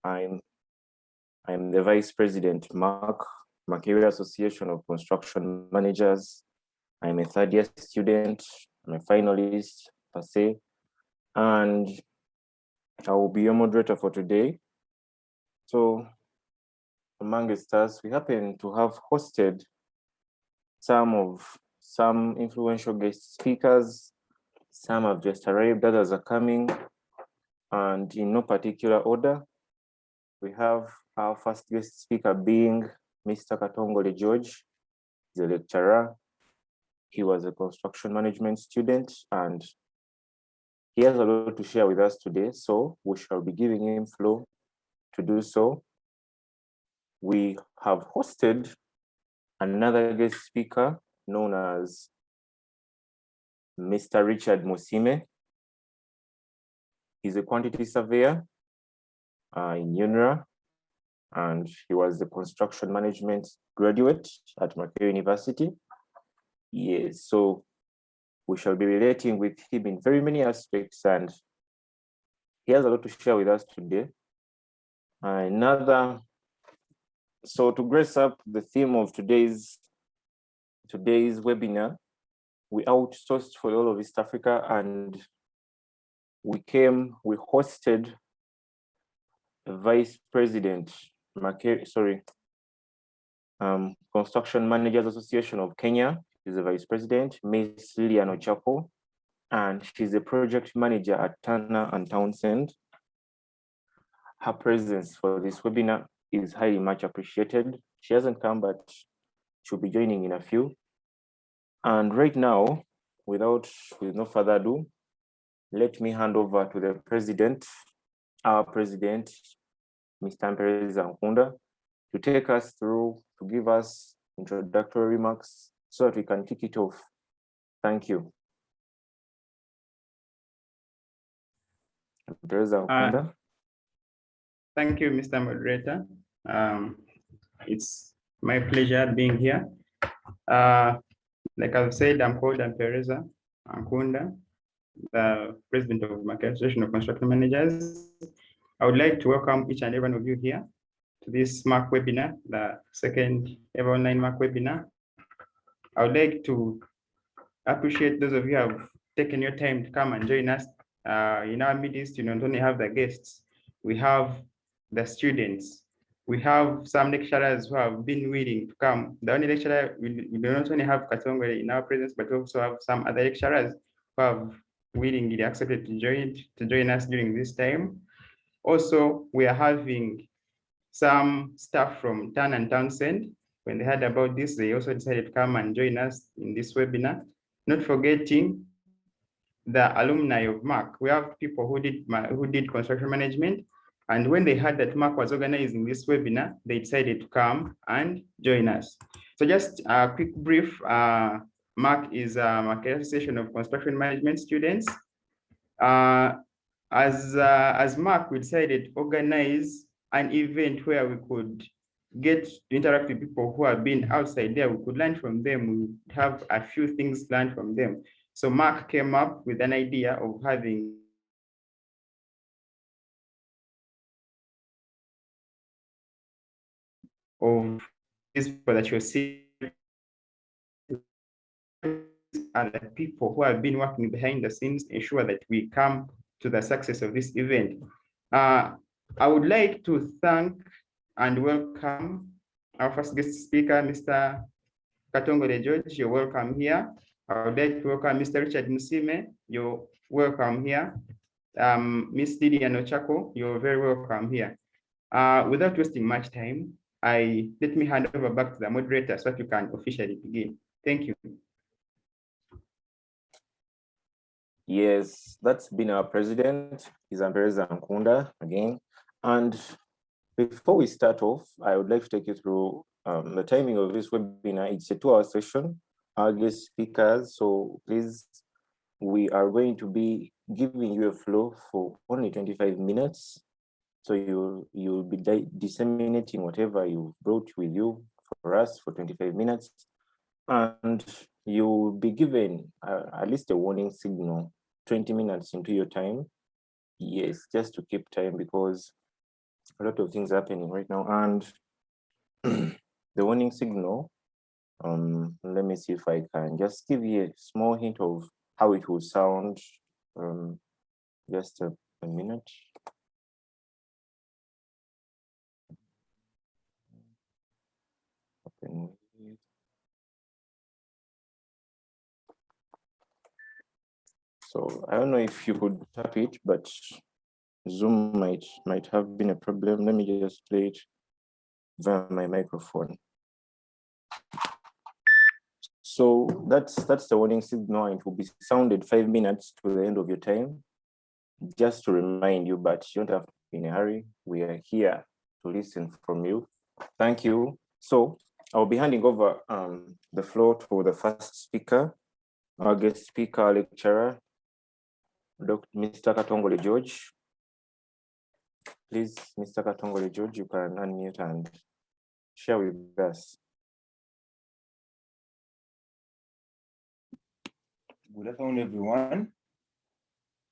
I'm the Vice President, Makerere Association of Construction Managers. I'm a third-year student. I'm a finalist, per se, and I will be your moderator for today. So, amongst us, we happen to have hosted some influential guest speakers. Some have just arrived, others are coming, and in no particular order. We have our first guest speaker being Mr. Katongole George. He's a lecturer. He was a construction management student, and he has a lot to share with us today, so we shall be giving him floor to do so. We have hosted another guest speaker known as Mr. Richard Musime. He's a quantity surveyor in UNRA, and he was a construction management graduate at Makerere University. Yes, so we shall be relating with him in very many aspects, and he has a lot to share with us today. So to grace up the theme of today's webinar, we outsourced for all of East Africa, and we hosted a Vice President, Construction Managers Association of Kenya. She's the Vice President, Miss Lilian Ochapo, and she's a project manager at Turner and Townsend. Her presence for this webinar is highly much appreciated. She hasn't come, but she'll be joining in a few. And right now, with no further ado, let me hand over to the president, our president, Mr. Mpereza Nkunda, to take us through, to give us introductory remarks so that we can kick it off. Thank you. Mpereza Nkunda. Thank you, Mr. Moderator. It's my pleasure being here. Like I've said, I'm called Mpereza Nkunda, the president of Makerere Association of Construction Managers. I would like to welcome each and every one of you here to this MAC webinar, the second ever online MAC webinar. I would like to appreciate those of you who have taken your time to come and join us. In our midst, you not only have the guests, we have the students. We have some lecturers who have been willing to come. The only lecturer, we do not only have Katongole in our presence, but we also have some other lecturers who have willingly accepted to join us during this time. Also, we are having some staff from Turner and Townsend. When they heard about this, they also decided to come and join us in this webinar. Not forgetting the alumni of MAC. We have people who did construction management, and when they heard that MAC was organizing this webinar, they decided to come and join us. So just a quick brief, MAC is a Makerere Association of Construction Management students. As MAC, we decided to organize an event where we could get to interact with people who have been outside there. We could learn from them. We have a few things learned from them. So Mark came up with an idea of having this people that you're seeing and the people who have been working behind the scenes ensure that we come to the success of this event. I would like to thank and welcome our first guest speaker, Mr. Katongole George. You're welcome here. I would like to welcome Mr. Richard Musime. You're welcome here. Ms. Lilian Ochapo, you're very welcome here. Without wasting much time, let me hand over back to the moderator so that you can officially begin. Thank you. Yes, that's been our president, Mpereza Nkunda again. And before we start off, I would like to take you through the timing of this webinar. It's a 2-hour session. Our guest speakers, so please, we are going to be giving you a flow for only 25 minutes. So you'll be disseminating whatever you brought with you for us for 25 minutes. And you'll be given at least a warning signal 20 minutes into your time. Yes, just to keep time, because a lot of things happening right now, and the warning signal. Let me see if I can just give you a small hint of how it will sound. Just a minute. So I don't know if you could tap it, but Zoom might have been a problem. Let me just play it via my microphone. So that's the warning signal, and it will be sounded 5 minutes to the end of your time. Just to remind you, but you don't have to be in a hurry. We are here to listen from you. Thank you. So I'll be handing over the floor to the first speaker, our guest speaker, lecturer, Mr. Katongole George. Please, Mr. Katongole George, you can unmute and share with us. Good afternoon, everyone.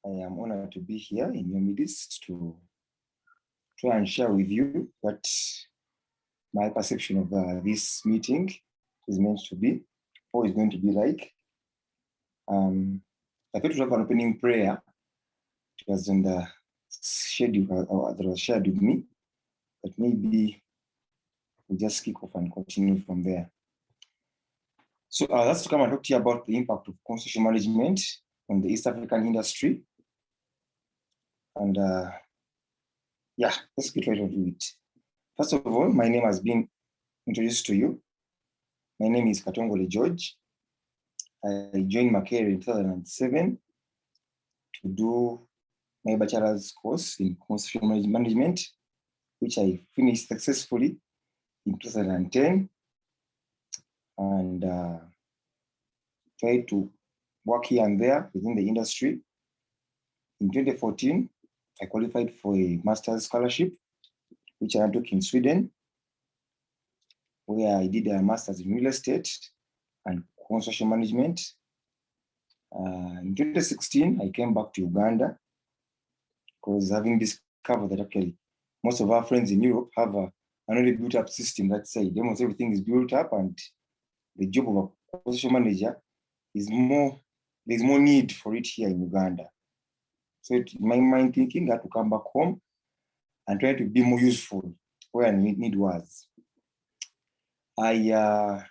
I am honored to be here in your midst to try and share with you what my perception of this meeting is meant to be, or is going to be like. I thought to have an opening prayer. It was in the schedule that was shared with me, but maybe we'll just kick off and continue from there. So that's to come and talk to you about the impact of construction management on the East African industry. And yeah, let's get right into it. First of all, my name has been introduced to you. My name is Katongole George. I joined Makerere in 2007 to do my bachelor's course in construction management, which I finished successfully in 2010, and tried to work here and there within the industry. In 2014, I qualified for a master's scholarship, which I took in Sweden, where I did a master's in real estate and construction management. In 2016, I came back to Uganda because having discovered that actually most of our friends in Europe have an already built up system that says almost everything is built up, and the job of a construction manager is there's more need for it here in Uganda. So in my mind thinking, I had to come back home and try to be more useful where need was. I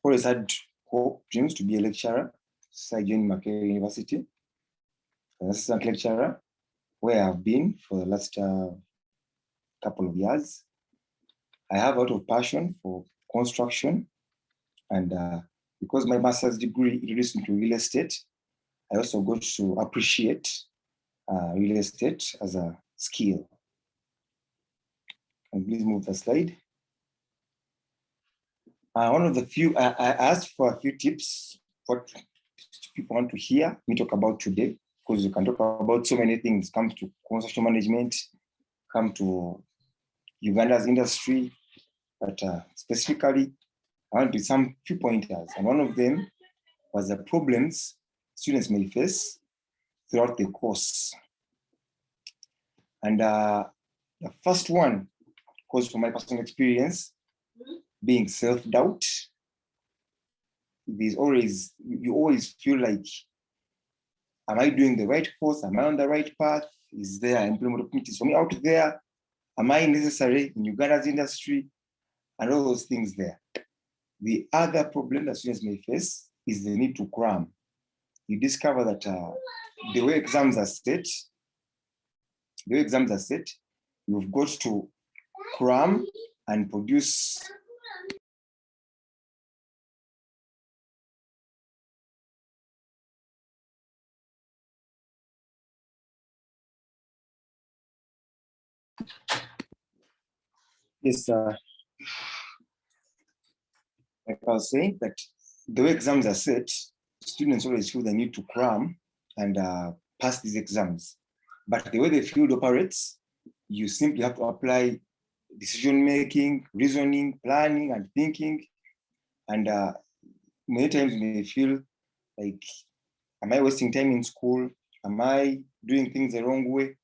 always had dreams to be a lecturer. So I joined Makerere University as an assistant lecturer, where I've been for the last couple of years. I have a lot of passion for construction, and because my master's degree introduced me to real estate, I also got to appreciate real estate as a skill. And please move the slide. One of the few, I asked for a few tips, what people want to hear me talk about today, because you can talk about so many things, come to construction management, come to Uganda's industry, but specifically, I want to do some few pointers. And one of them was the problems students may face throughout the course. And the first one, because from my personal experience, being self-doubt. You always feel like, am I doing the right course? Am I on the right path? Is there employment opportunities for me out there? Am I necessary in Uganda's industry? And all those things there. The other problem that students may face is the need to cram. You discover that the way exams are set, you've got to cram and produce like I was saying, that the way exams are set, students always feel the need to cram and pass these exams. But the way the field operates, you simply have to apply decision-making, reasoning, planning, and thinking. And many times you may feel like, am I wasting time in school? Am I doing things the wrong way?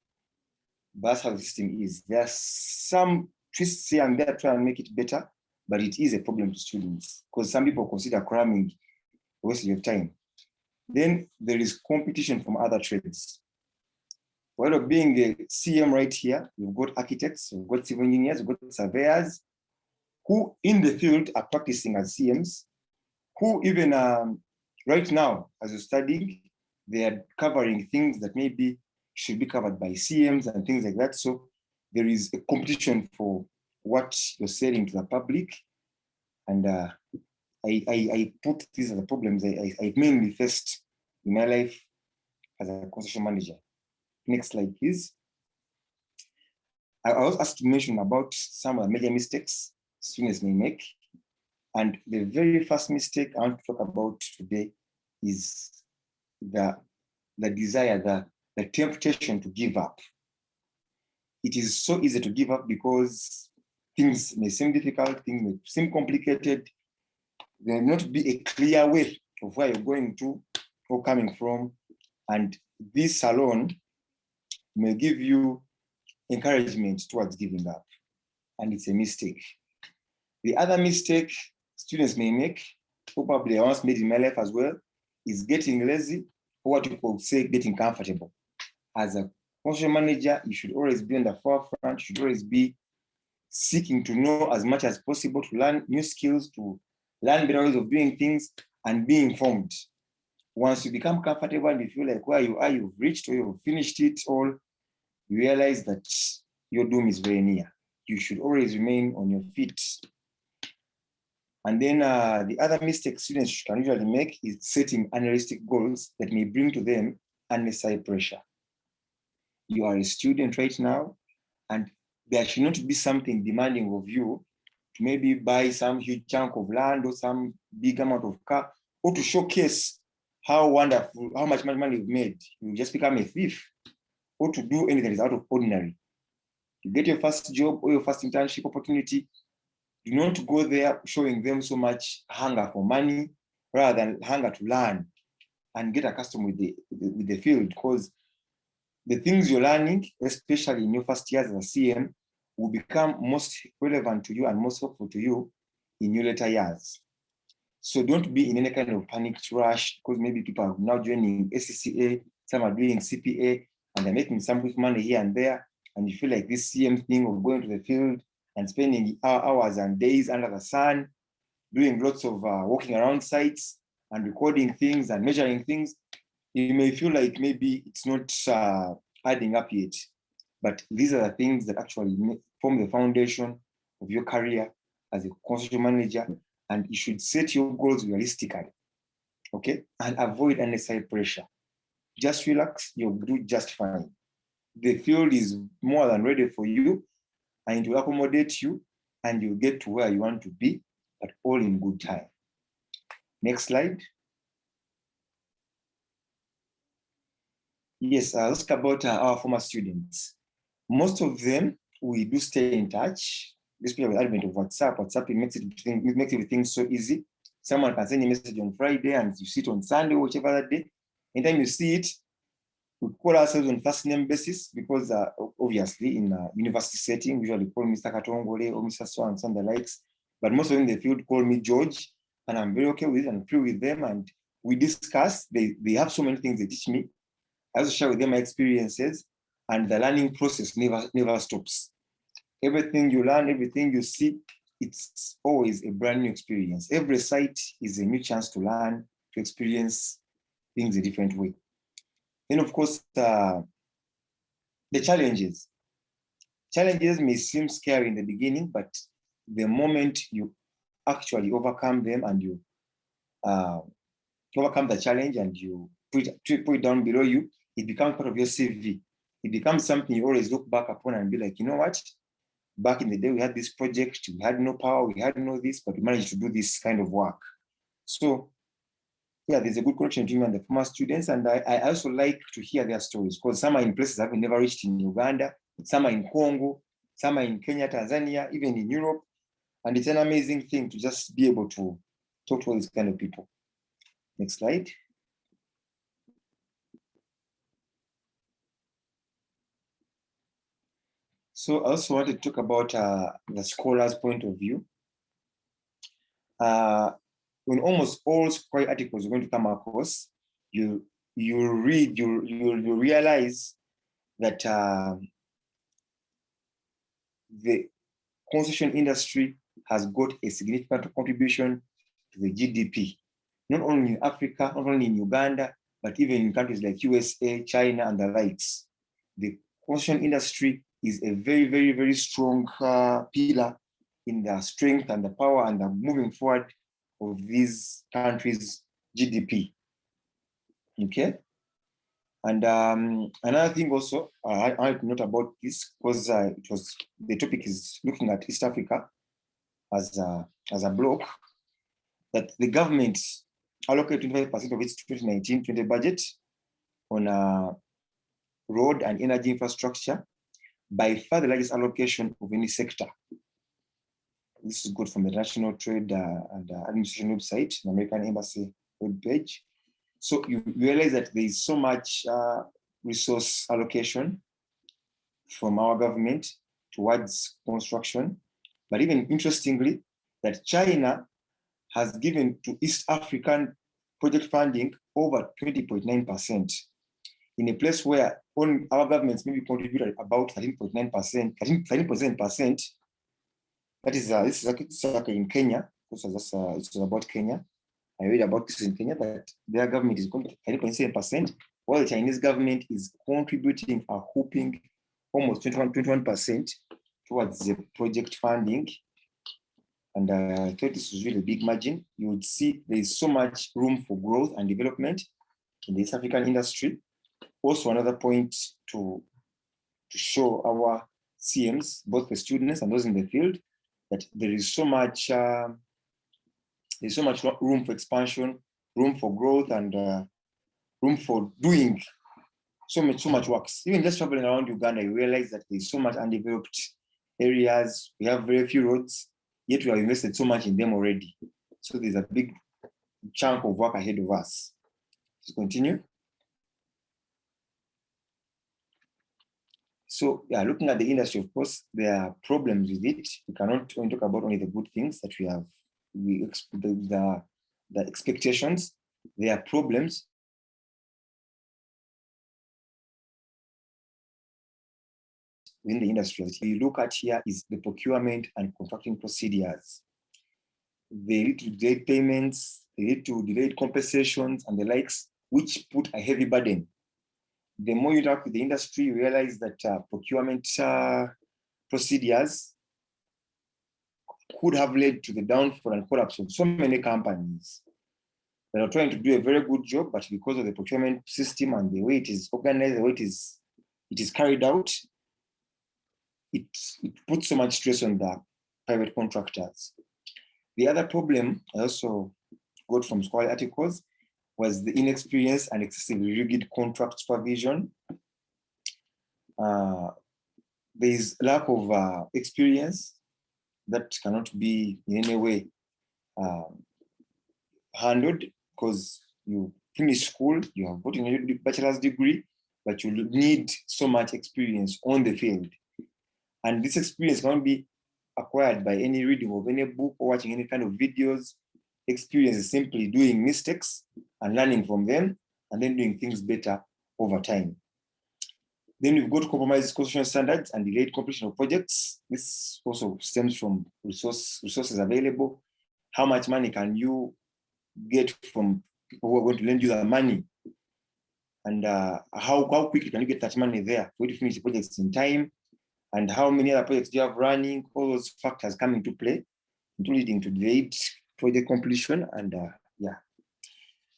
but that's how the system is. There are some twists here and there trying to make it better, but it is a problem to students because some people consider cramming a waste of time. Then there is competition from other trades. While being a CM right here, you've got architects, you've got civil engineers, you've got surveyors who in the field are practicing as CMs, who even right now, as you're studying, they are covering things that maybe should be covered by CMs and things like that. So there is a competition for what you're selling to the public. And I put these as the problems I mainly faced in my life as a construction manager. Next slide, please. I was asked to mention about some of the major mistakes students may make. And the very first mistake I want to talk about today is the desire, the temptation to give up. It is so easy to give up because things may seem difficult, things may seem complicated. There may not be a clear way of where you're going to or coming from. And this alone may give you encouragement towards giving up. And it's a mistake. The other mistake students may make, probably I once made in my life as well, is getting lazy, or what you could say, getting comfortable. As a construction manager, you should always be on the forefront, you should always be seeking to know as much as possible, to learn new skills, to learn better ways of doing things, and be informed. Once you become comfortable and you feel like where you are, you've reached or you've finished it all, you realize that your doom is very near. You should always remain on your feet. And then the other mistake students can usually make is setting unrealistic goals that may bring to them unnecessary pressure. You are a student right now, and there should not be something demanding of you to maybe buy some huge chunk of land or some big amount of car, or to showcase how wonderful, how much money you've made. You just become a thief, or to do anything that is out of ordinary. You get your first job or your first internship opportunity, do not go there showing them so much hunger for money rather than hunger to learn and get accustomed with the field, because the things you're learning, especially in your first years as a CM, will become most relevant to you and most helpful to you in your later years. So don't be in any kind of panic rush, because maybe people are now joining SCCA, some are doing CPA, and they're making some quick money here and there, and you feel like this CM thing of going to the field and spending hours and days under the sun, doing lots of walking around sites and recording things and measuring things, you may feel like maybe it's not adding up yet. But these are the things that actually form the foundation of your career as a construction manager, and you should set your goals realistically, okay? And avoid unnecessary pressure. Just relax, you'll do just fine. The field is more than ready for you, and it will accommodate you, and you'll get to where you want to be, but all in good time. Next slide. Yes, let's talk about our former students. Most of them, we do stay in touch. This with the advent of WhatsApp. WhatsApp makes everything so easy. Someone can send a message on Friday and you see it on Sunday or whichever other day. Anytime you see it, we call ourselves on first name basis, because obviously in a university setting, we usually call Mr. Katongole or Mr. So and the likes. But most of them in the field call me George, and I'm very okay with it and free with them. And we discuss. They have so many things they teach me. I also share with them my experiences, and the learning process never stops. Everything you learn, everything you see, it's always a brand new experience. Every site is a new chance to learn, to experience things a different way. Then, of course, the challenges. Challenges may seem scary in the beginning, but the moment you actually overcome them and you overcome the challenge and you put it down below you, it becomes part of your CV. It becomes something you always look back upon and be like, you know what? Back in the day, we had this project, we had no power, we had no this, but we managed to do this kind of work. So yeah, there's a good connection between me and the former students. And I also like to hear their stories, because some are in places I've never reached in Uganda, some are in Congo, some are in Kenya, Tanzania, even in Europe. And it's an amazing thing to just be able to talk to all these kind of people. Next slide. So I also want to talk about the scholar's point of view. In almost all scholarly articles you're going to come across, you realize that the construction industry has got a significant contribution to the GDP, not only in Africa, not only in Uganda, but even in countries like USA, China, and the likes. The construction industry is a very, very, very strong pillar in the strength and the power and the moving forward of these countries' GDP. Okay. And another thing also, I want to note about this because the topic is looking at East Africa as a block, that the government allocated 25% of its 2019-20 budget on road and energy infrastructure, by far the largest allocation of any sector. This is good from the National Trade and Administration website, the American Embassy webpage. So you realize that there is so much resource allocation from our government towards construction. But even interestingly, that China has given to East African project funding over 20.9%, in a place where our governments maybe contributed about 13.9%, 13.7%. That is, this is like in Kenya. It's about Kenya. I read about this in Kenya, that their government is contributing 13.7%, while the Chinese government is contributing a whopping almost 21% towards the project funding. And I thought this was really a big margin. You would see there is so much room for growth and development in the East African industry. Also, another point to show our CMs, both the students and those in the field, that there is so much room for expansion, room for growth, and room for doing so much works. Even just traveling around Uganda, you realize that there's so much undeveloped areas. We have very few roads, yet we have invested so much in them already. So there's a big chunk of work ahead of us. Let's continue. So yeah, looking at the industry, of course, there are problems with it. We cannot only talk about only the good things that we have, the expectations. There are problems. In the industry, what we look at here is the procurement and contracting procedures. They lead to delayed payments, they lead to delayed compensations and the likes, which put a heavy burden. The more you talk with the industry, you realize that procurement procedures could have led to the downfall and collapse of so many companies that are trying to do a very good job, but because of the procurement system and the way it is organized, the way it is carried out, it puts so much stress on the private contractors. The other problem I also got from scholarly articles was the inexperience and excessively rigid contract supervision. There is lack of experience that cannot be in any way handled, because you finish school, you have gotten a bachelor's degree, but you need so much experience on the field. And this experience cannot be acquired by any reading of any book or watching any kind of videos. Experience is simply doing mistakes and learning from them, and then doing things better over time. Then we've got compromised construction standards and delayed completion of projects. This also stems from resources available. How much money can you get from people who are going to lend you the money? And how quickly can you get that money there for you to finish the projects in time? And how many other projects do you have running? All those factors come into play, leading to delayed project completion. And yeah.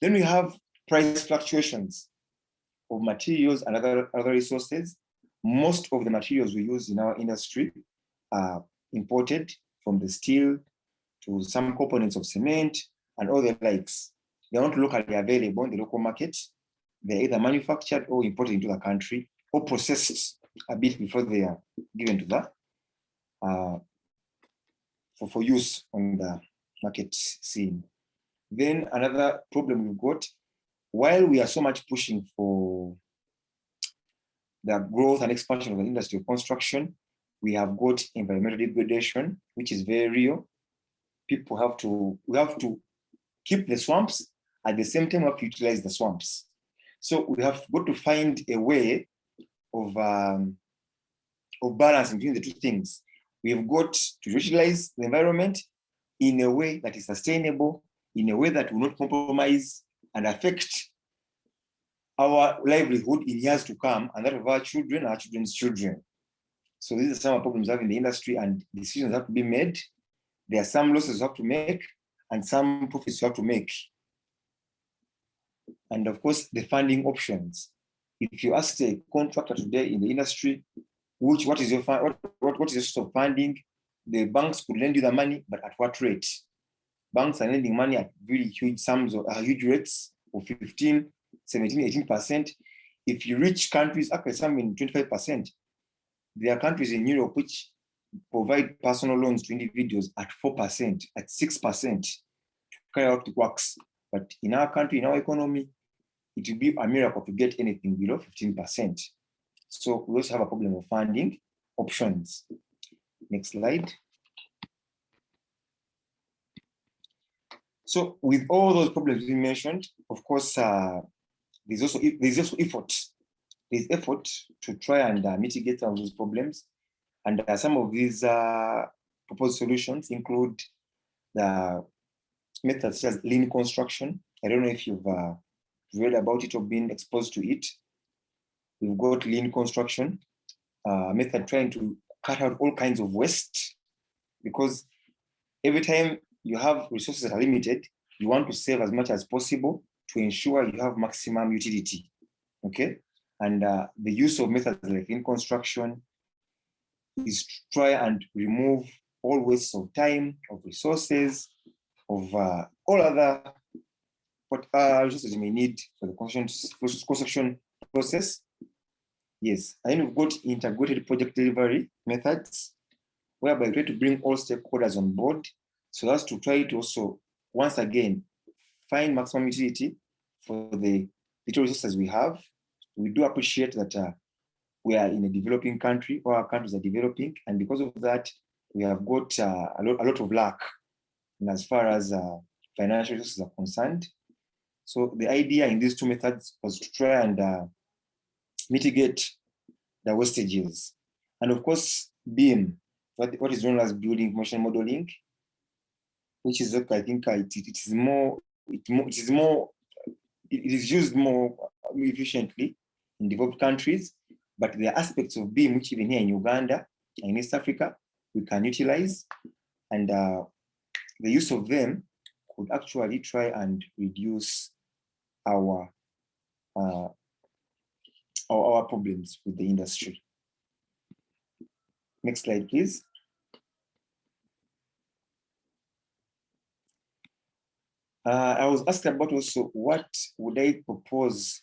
Then we have price fluctuations of materials and other resources. Most of the materials we use in our industry are imported, from the steel to some components of cement and all the likes. They are not locally available in the local market. They're either manufactured or imported into the country or processed a bit before they are given to the for use on the market scene. Then another problem we've got, while we are so much pushing for the growth and expansion of the industry of construction, we have got environmental degradation, which is very real. We have to keep the swamps, at the same time we have to utilize the swamps. So we have got to find a way of balancing between the two things. We have got to utilize the environment in a way that is sustainable, in a way that will not compromise and affect our livelihood in years to come, and that of our children, our children's children. So these are some problems we have in the industry, and decisions have to be made. There are some losses you have to make and some profits you have to make. And of course, the funding options. If you ask a contractor today in the industry, what is your source of funding? The banks could lend you the money, but at what rate? Banks are lending money at really huge sums or huge rates of 15, 17, 18%. If you reach countries, actually some in 25%, there are countries in Europe which provide personal loans to individuals at 4%, at 6% to carry out the works. But in our country, in our economy, it will be a miracle to get anything below 15%. So we also have a problem of funding options. Next slide. So with all those problems we mentioned, of course, there's also effort. There's effort to try and mitigate some of these problems. And some of these proposed solutions include the methods such as lean construction. I don't know if you've read about it or been exposed to it. We've got lean construction, method trying to cut out all kinds of waste, because every time you have resources that are limited, you want to save as much as possible to ensure you have maximum utility, okay? And the use of methods like lean construction is to try and remove all wastes of time, of resources, of all other resources you may need for the construction process. Yes, and then we've got integrated project delivery methods, whereby we try to bring all stakeholders on board. So that's to try to also, once again, find maximum utility for the little resources we have. We do appreciate that we are in a developing country, or our countries are developing, and because of that, we have got a lot of luck in as far as financial resources are concerned. So the idea in these two methods was to try and mitigate the wastages. And of course, BIM, what is known as building information modeling, which is, I think, it is used more efficiently in developed countries, but there are aspects of BIM which even here in Uganda and in East Africa, we can utilize, and the use of them could actually try and reduce our problems with the industry. Next slide, please. I was asked about also what would I propose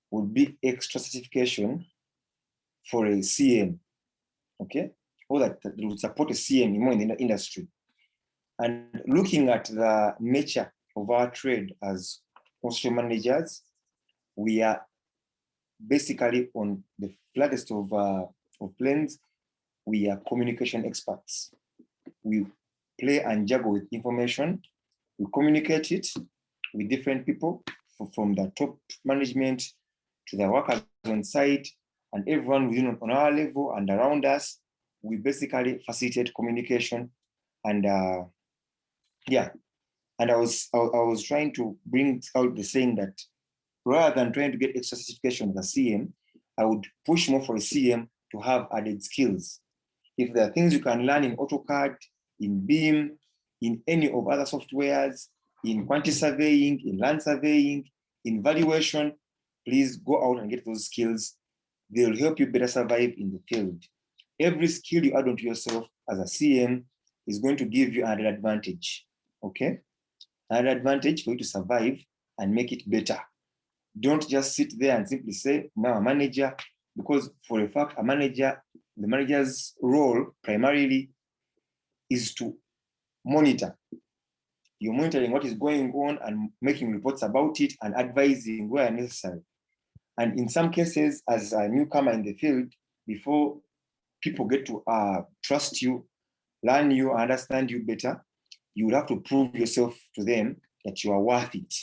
would be extra certification for a CM, okay? Or that would support a CM more in the industry. And looking at the nature of our trade as construction managers, we are basically on the flattest of planes. We are communication experts. We play and juggle with information. We communicate it with different people, from the top management to the workers on site, and everyone within on our level and around us. We basically facilitate communication. And yeah, and I was trying to bring out the saying that rather than trying to get extra certification as a CM, I would push more for a CM to have added skills. If there are things you can learn in AutoCAD, in BIM, in any of other softwares, in quantity surveying, in land surveying, in valuation, please go out and get those skills. They'll help you better survive in the field. Every skill you add onto yourself as a CM is going to give you an advantage, okay? An advantage for you to survive and make it better. Don't just sit there and simply say, I'm a manager, because for a fact, the manager's role primarily is to monitor. You're monitoring what is going on and making reports about it and advising where necessary. And in some cases, as a newcomer in the field, before people get to trust you, learn you, understand you better, you will have to prove yourself to them that you are worth it.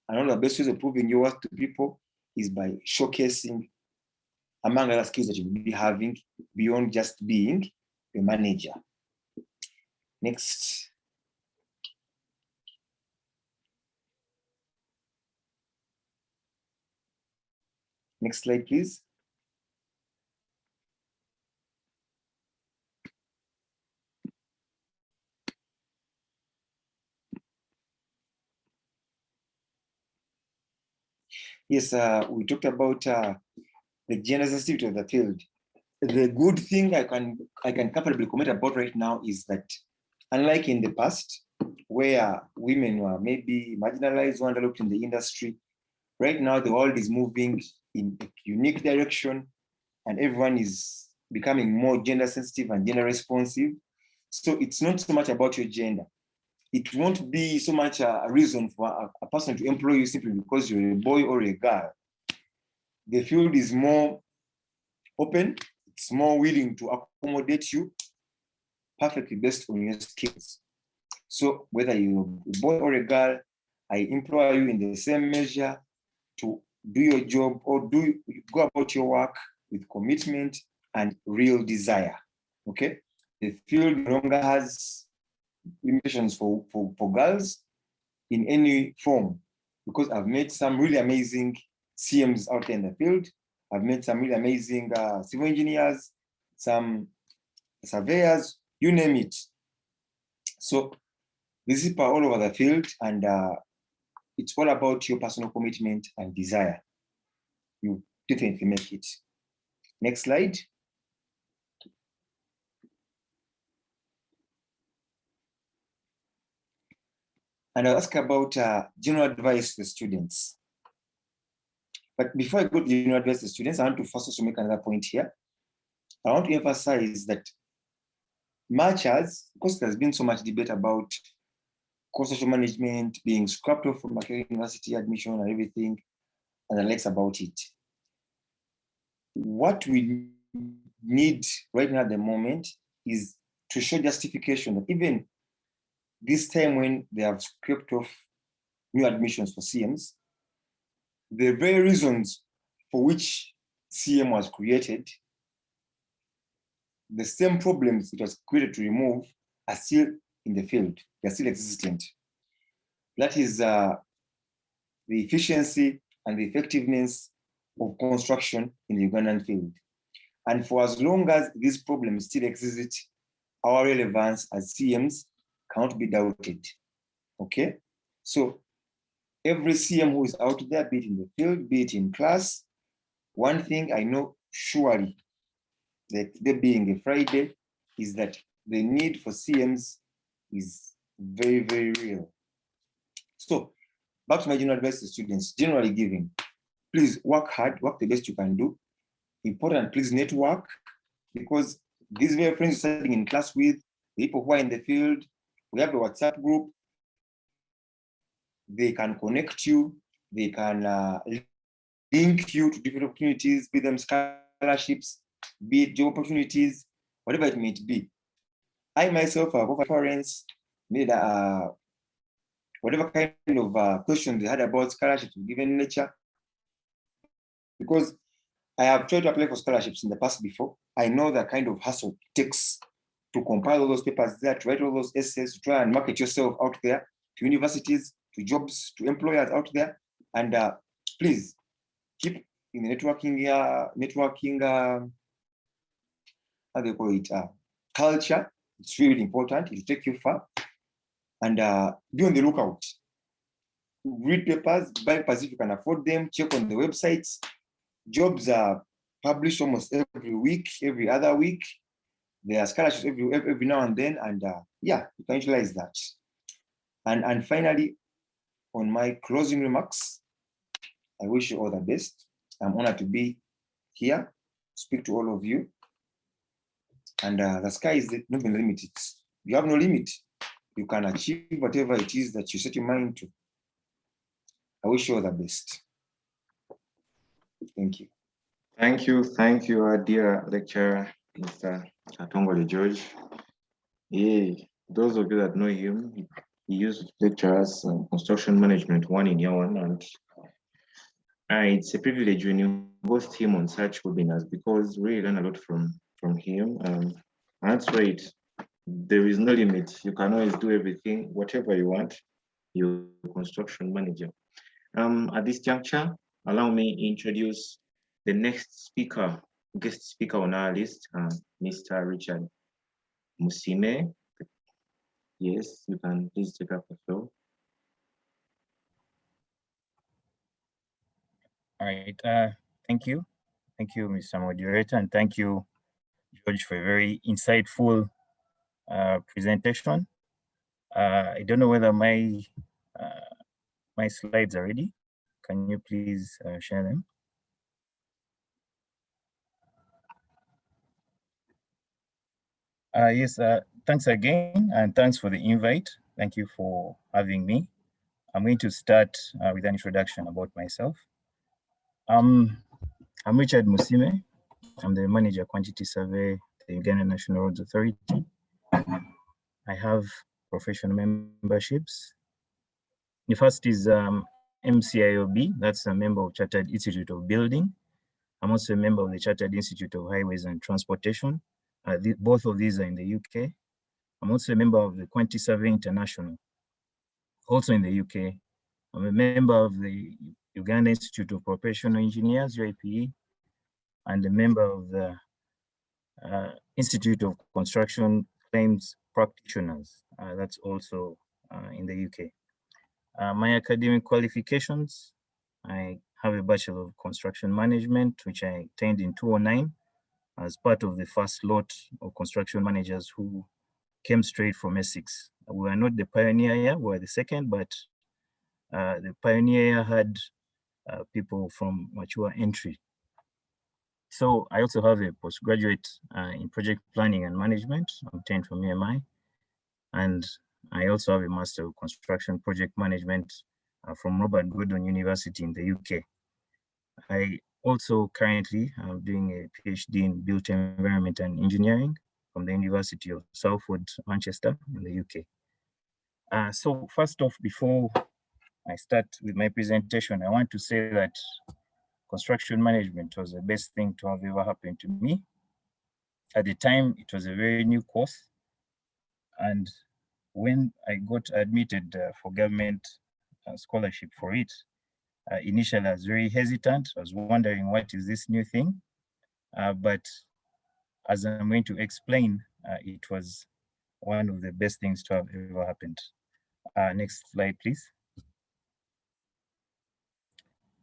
And one of the best ways of proving your worth to people is by showcasing, among other skills that you will be having beyond just being a manager. Next. Next slide, please. Yes, we talked about the gender sensitivity of the field. The good thing I can comfortably comment about right now is that, unlike in the past, where women were maybe marginalized or underlooked in the industry, right now the world is moving in a unique direction, and everyone is becoming more gender sensitive and gender responsive. So it's not so much about your gender. It won't be so much a reason for a person to employ you simply because you're a boy or a girl. The field is more open, it's more willing to accommodate you perfectly based on your skills. So whether you're a boy or a girl, I employ you in the same measure to do your job or go about your work with commitment and real desire. Okay? The field no longer has limitations for girls in any form, because I've met some really amazing CMs out there in the field. I've met some really amazing civil engineers, some surveyors, you name it. So these people are all over the field, and it's all about your personal commitment and desire. You definitely make it. Next slide. And I'll ask about general advice to the students. But before I go to general advice to the students, I want to first also make another point here. I want to emphasize that much as, because there's been so much debate about social management being scrapped off from Makerere University admission and everything, and the likes about it. What we need right now at the moment is to show justification that even this time when they have scrapped off new admissions for CMs, the very reasons for which CM was created, the same problems it was created to remove are still in the field. They're still existent. That is the efficiency and the effectiveness of construction in the Ugandan field. And for as long as these problems still exist, our relevance as CMs cannot be doubted. Okay? So every CM who is out there, be it in the field, be it in class, one thing I know surely, that there being a Friday, is that the need for CMs is very, very real. So back to my general advice to students, generally giving, please work hard, work the best you can do. Important, please network, because these very friends you're studying in class with, the people who are in the field, we have a WhatsApp group. They can connect you, they can link you to different opportunities, be them scholarships, be it job opportunities, whatever it may be. I myself have offered parents, made whatever kind of questions they had about scholarships given nature, because I have tried to apply for scholarships in the past before. I know the kind of hassle it takes to compile all those papers there, to write all those essays, to try and market yourself out there to universities, to jobs, to employers out there. And please keep in the networking, how do you call it, culture. It's really important. It'll take you far. And be on the lookout. Read papers, buy papers if you can afford them, check on the websites. Jobs are published almost every week, every other week. There are scholarships every now and then, and yeah, you can utilize that. And finally, on my closing remarks, I wish you all the best. I'm honored to be here, speak to all of you. And the sky is not the limit. You have no limit. You can achieve whatever it is that you set your mind to. I wish you all the best. Thank you. Thank you, dear lecturer Mr. Katongole George. Yeah, those of you that know him, he used to lecture us construction management 1 in year 1, and it's a privilege when you host him on such webinars because we really learn a lot from him. And that's right. There is no limit. You can always do everything, whatever you want. You're a construction manager. At this juncture, allow me to introduce the next speaker, guest speaker on our list, Mr. Richard Musime. Yes, you can please take up the floor. All right, thank you. Thank you, Mr. Moderator, and thank you, George, for a very insightful presentation. I don't know whether my slides are ready. Can you please share them? Yes, thanks again, and thanks for the invite. Thank you for having me. I'm going to start with an introduction about myself. I'm Richard Musime. I'm the Manager Quantity Survey at the Uganda National Roads Authority. I have professional memberships. The first is MCIOB, that's a member of Chartered Institute of Building. I'm also a member of the Chartered Institute of Highways and Transportation. Both of these are in the UK. I'm also a member of the Quantity Survey International, also in the UK. I'm a member of the Uganda Institute of Professional Engineers, Uape, and a member of the Institute of Construction Claims Practitioners. That's also in the UK. My academic qualifications, I have a Bachelor of Construction Management, which I attained in 2009 as part of the first lot of construction managers who came straight from Essex. We were not the pioneer year, we were the second, but the pioneer year had people from mature entry. So I also have a postgraduate in project planning and management obtained from UMI. And I also have a Master of Construction Project Management from Robert Gordon University in the UK. I also currently am doing a PhD in Built Environment and Engineering from the University of Salford, Manchester in the UK. So first off, before I start with my presentation, I want to say that construction management was the best thing to have ever happened to me. At the time, it was a very new course. And when I got admitted for government scholarship for it, initially I was very hesitant. I was wondering, what is this new thing? But as I'm going to explain, it was one of the best things to have ever happened. Next slide, please.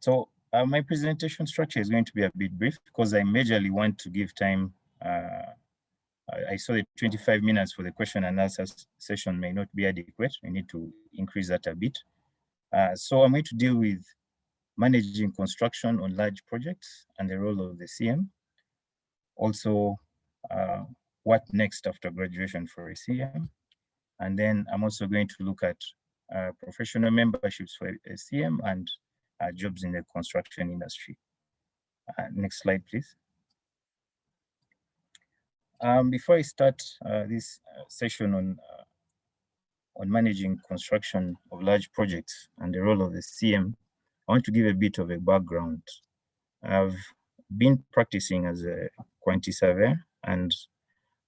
So my presentation structure is going to be a bit brief because I majorly want to give time. I saw the 25 minutes for the question and answer session may not be adequate. We need to increase that a bit. So I'm going to deal with managing construction on large projects and the role of the CM. Also, what next after graduation for a CM. And then I'm also going to look at professional memberships for a CM and jobs in the construction industry. Next slide, please. Before I start this session on managing construction of large projects and the role of the CM, I want to give a bit of a background. I've been practicing as a quantity surveyor, and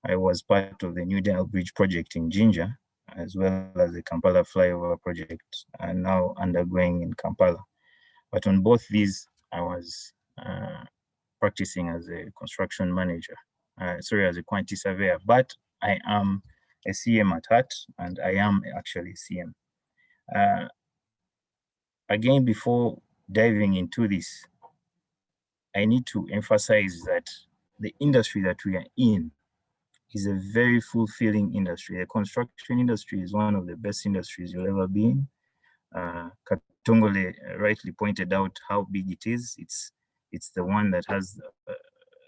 I was part of the New Dale Bridge project in Jinja, as well as the Kampala flyover project, and now undergoing in Kampala. But on both these, I was practicing as a construction manager, as a quantity surveyor, but I am a CM at heart, and I am actually CM. Again, before diving into this, I need to emphasize that the industry that we are in is a very fulfilling industry. The construction industry is one of the best industries you'll ever be in. Katongole rightly pointed out how big it is. It's the one that has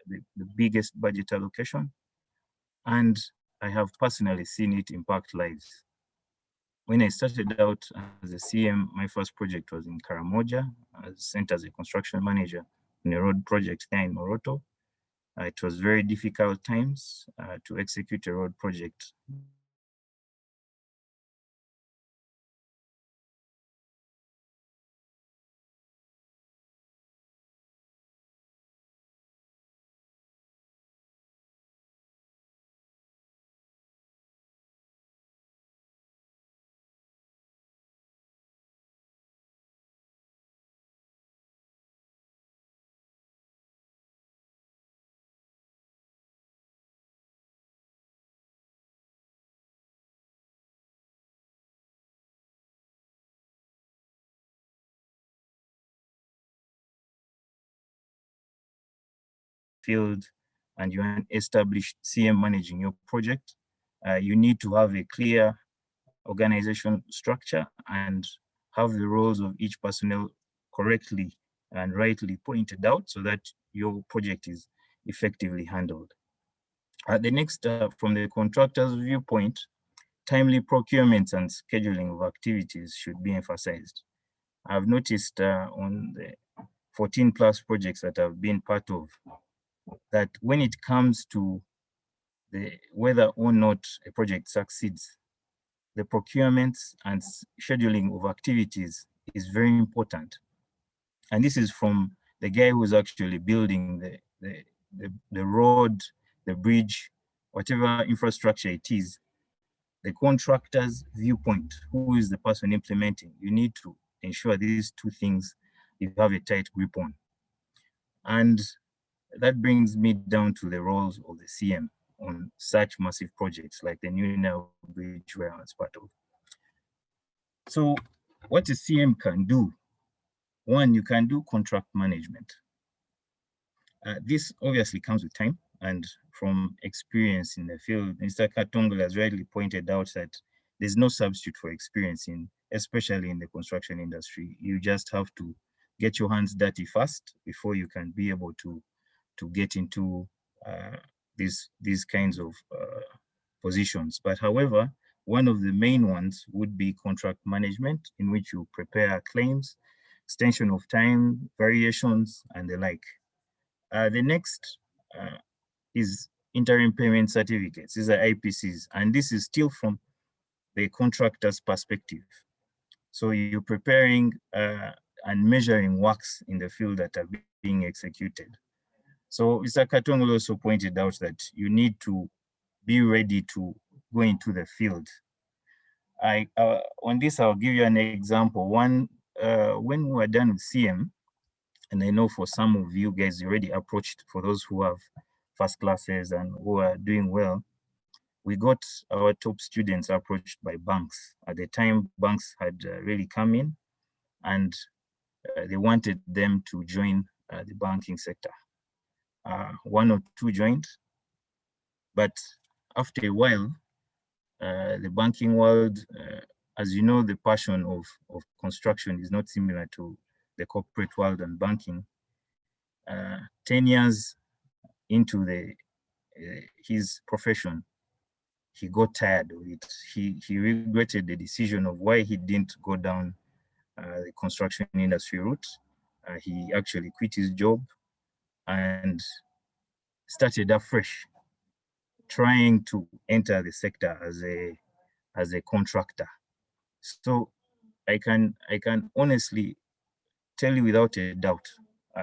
the biggest budget allocation. And I have personally seen it impact lives. When I started out as a CM, my first project was in Karamoja. I was sent as a construction manager in a road project there in Moroto. It was very difficult times to execute a road project. Field and you want established CM managing your project, you need to have a clear organization structure and have the roles of each personnel correctly and rightly pointed out so that your project is effectively handled. The next, from the contractor's viewpoint, timely procurements and scheduling of activities should be emphasized. I've noticed on the 14 plus projects that I've been part of, that when it comes to whether or not a project succeeds, the procurements and scheduling of activities is very important. And this is from the guy who's actually building the road, the bridge, whatever infrastructure it is, the contractor's viewpoint, who is the person implementing. You need to ensure these two things you have a tight grip on. And that brings me down to the roles of the CM on such massive projects like the New Nile Bridge where I was part of. So what a CM can do, one, you can do contract management. This obviously comes with time and from experience in the field. Mr. Katongo has rightly pointed out that there's no substitute for experience especially in the construction industry. You just have to get your hands dirty first before you can be able to get into these kinds of positions. But however, one of the main ones would be contract management, in which you prepare claims, extension of time, variations, and the like. The next is interim payment certificates. These are IPCs, and this is still from the contractor's perspective. So you're preparing and measuring works in the field that are being executed. So Mr. Katongo also pointed out that you need to be ready to go into the field. On this, I'll give you an example. One, when we were done with CM, and I know for some of you guys already approached, for those who have first classes and who are doing well, we got our top students approached by banks. At the time, banks had really come in and they wanted them to join the banking sector. One or two joined, but after a while, the banking world, as you know, the passion of construction is not similar to the corporate world and banking. 10 years into his profession, he got tired of it. He regretted the decision of why he didn't go down the construction industry route. He actually quit his job and started afresh, trying to enter the sector as a contractor. So I can honestly tell you without a doubt,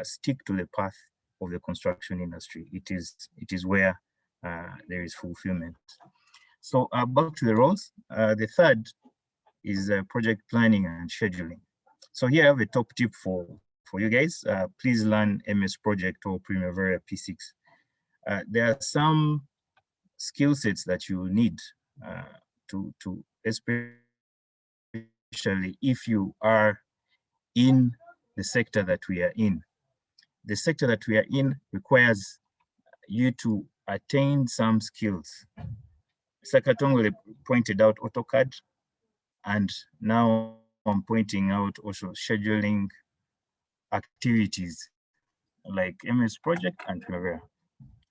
stick to the path of the construction industry. It is where there is fulfillment. So back to the roles. The third is project planning and scheduling. So here I have a top tip for you guys. Please learn MS Project or Primavera P6. There are some skill sets that you will need to especially if you are in the sector that we are in. The sector that we are in requires you to attain some skills. Sakatongo pointed out AutoCAD, and now I'm pointing out also scheduling activities like MS Project and Primavera.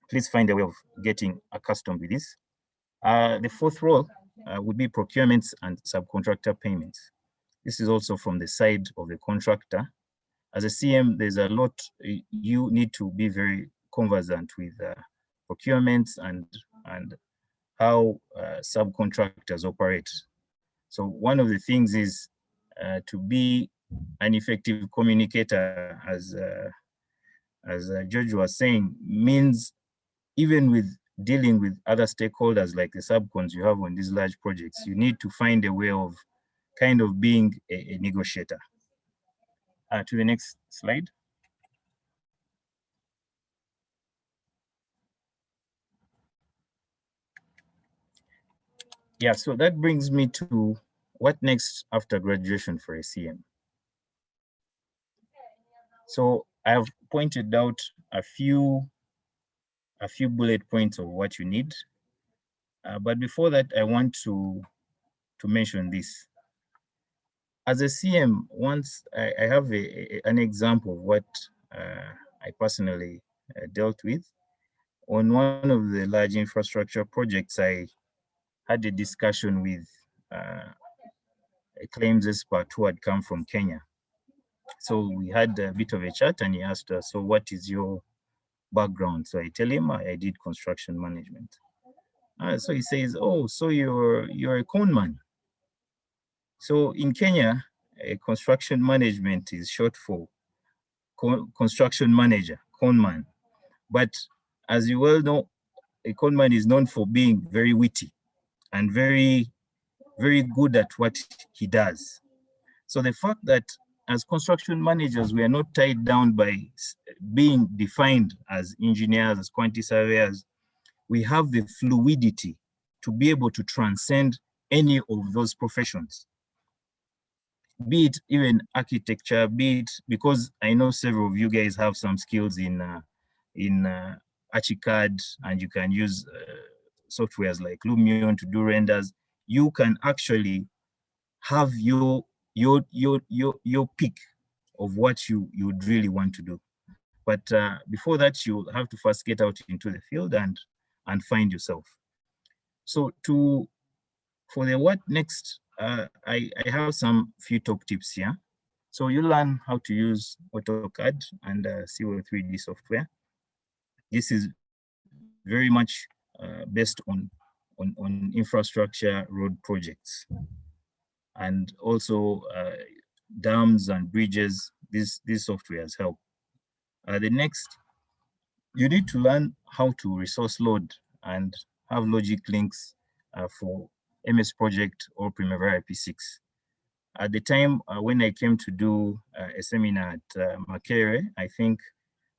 Please find a way of getting accustomed with this. The fourth role would be procurements and subcontractor payments. This is also from the side of the contractor. As a CM, there's a lot you need to be very conversant with procurements and how subcontractors operate. So one of the things is to be an effective communicator, as George was saying, means even with dealing with other stakeholders like the subcons you have on these large projects, you need to find a way of kind of being a negotiator. To the next slide. Yeah, so that brings me to what next after graduation for a CM. So I've pointed out a few bullet points of what you need. But before that, I want to mention this. As a CM, once I have an example of what I personally dealt with. On one of the large infrastructure projects, I had a discussion with a claims expert who had come from Kenya. So we had a bit of a chat and he asked us, so what is your background? So I tell him I did construction management. So he says, oh, so you're a conman. So in Kenya, construction management is short for construction manager, conman. But as you well know, a conman is known for being very witty and very, very good at what he does. So the fact that as construction managers, we are not tied down by being defined as engineers, as quantity surveyors, we have the fluidity to be able to transcend any of those professions. Be it even architecture, be it, because I know several of you guys have some skills in Archicad, and you can use softwares like Lumion to do renders. You can actually have your pick of what you would really want to do. But before that, you have to first get out into the field and find yourself. So for the what next, I have some few top tips here. So you learn how to use AutoCAD and CO3D software. This is very much based on infrastructure road projects, and also dams and bridges. These softwares help. The next, you need to learn how to resource load and have logic links for MS Project or Primavera P6. At the time when I came to do a seminar at Makerere, I think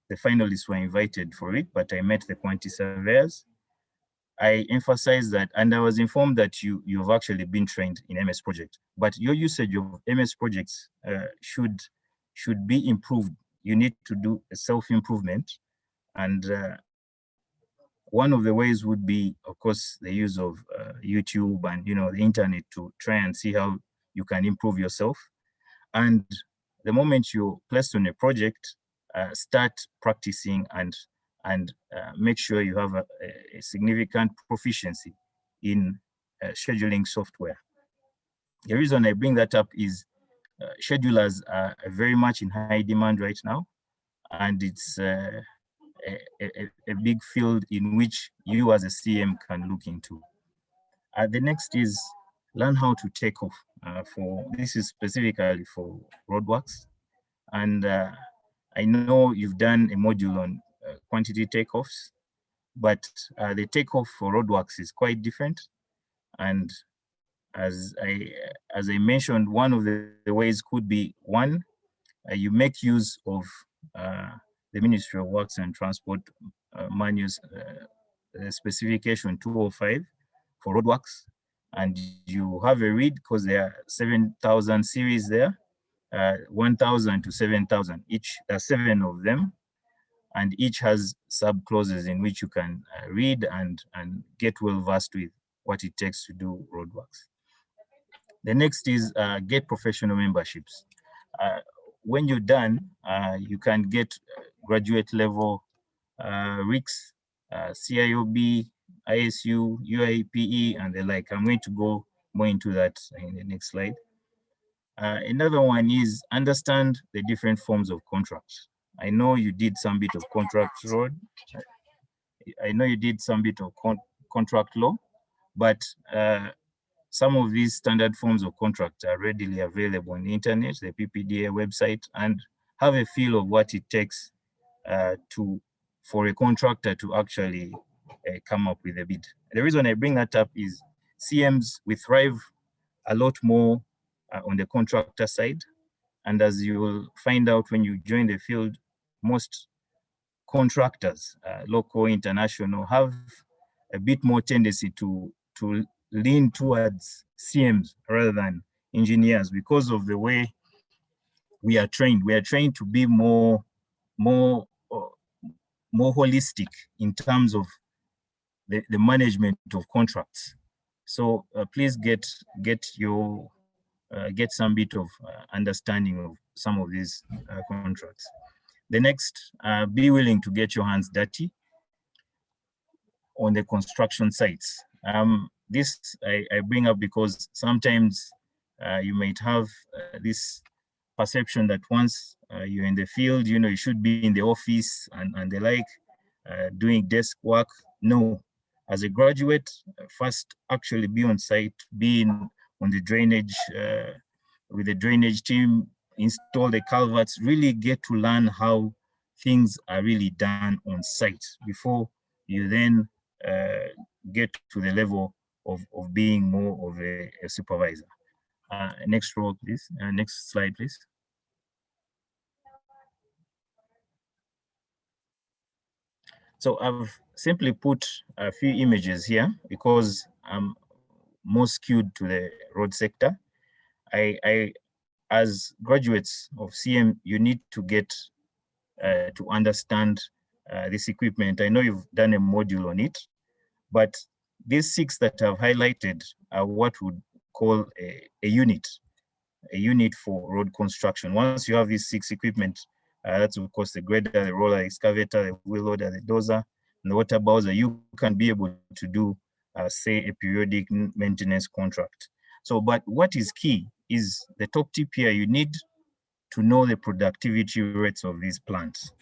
the finalists were invited for it, but I met the quantity surveyors. I emphasized that, and I was informed that you've actually been trained in MS Project, but your usage of MS Projects should be improved. You need to do a self-improvement, and one of the ways would be, of course, the use of YouTube and the internet to try and see how you can improve yourself. And the moment you're placed on a project, start practicing and make sure you have a significant proficiency in scheduling software. The reason I bring that up is schedulers are very much in high demand right now, and it's a big field in which you as a CM can look into. The next is learn how to take off. This is specifically for roadworks, and I know you've done a module on quantity takeoffs, but the takeoff for roadworks is quite different. And as I mentioned, one of the ways could be, one, you make use of the Ministry of Works and Transport manuals, specification 205 for roadworks, and you have a read, because there are 7,000 series there, 1,000 to 7,000 each. There are 7 of them, and each has sub clauses in which you can read and get well versed with what it takes to do roadworks. The next is get professional memberships. When you're done, you can get graduate level RICS, CIOB, ISU, UAPE, and the like. I'm going to go more into that in the next slide. Another one is understand the different forms of contracts. I know you did some bit of contract road. I know you did some bit of contract law, but some of these standard forms of contract are readily available on the internet, the PPDA website, and have a feel of what it takes for a contractor to actually come up with a bid. The reason I bring that up is CMs, we thrive a lot more on the contractor side. And as you will find out when you join the field, most contractors, local, international, have a bit more tendency to lean towards CMs rather than engineers because of the way we are trained. We are trained to be more holistic in terms of the management of contracts. So please get some bit of understanding of some of these contracts. The next, be willing to get your hands dirty on the construction sites. This I bring up because sometimes you might have this perception that once you're in the field, you should be in the office and the like, doing desk work. No, as a graduate, first actually be on site, be on the drainage, with the drainage team, install the culverts, really get to learn how things are really done on site before you then get to the level of being more of a supervisor. Next row, please. Next slide, please. So I've simply put a few images here because I'm more skewed to the road sector. As graduates of CM, you need to get to understand this equipment. I know you've done a module on it, but these 6 that I've highlighted are what we would call a unit for road construction. Once you have these 6 equipment, that's of course the grader, the roller excavator, the wheel loader, the dozer, and the water bowser, you can be able to do, say, a periodic maintenance contract. So, but what is key is the top tip here, you need to know the productivity rates of these plants.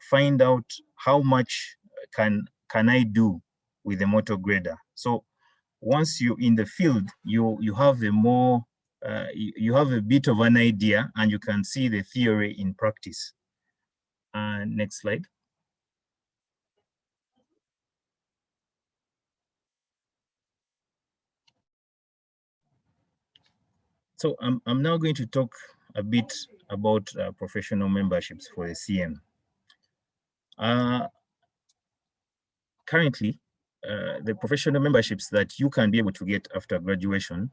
Find out how much can I do with the motor grader. So once you're in the field, you have a more, you have a bit of an idea and you can see the theory in practice. Next slide. So I'm now going to talk a bit about professional memberships for the CM. Currently, the professional memberships that you can be able to get after graduation,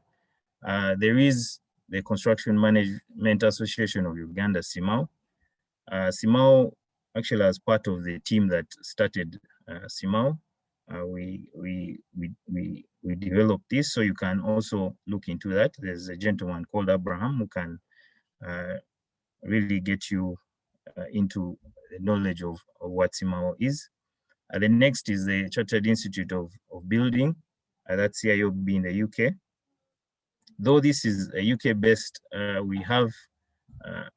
there is the Construction Management Association of Uganda, CIMAO. CIMAO, actually, as part of the team that started CIMAO, we developed this, so you can also look into that. There's a gentleman called Abraham who can really get you into the knowledge of what CIMAO is. The next is the Chartered Institute of Building, that's CIOB in the UK. Though this is a UK-based, we have,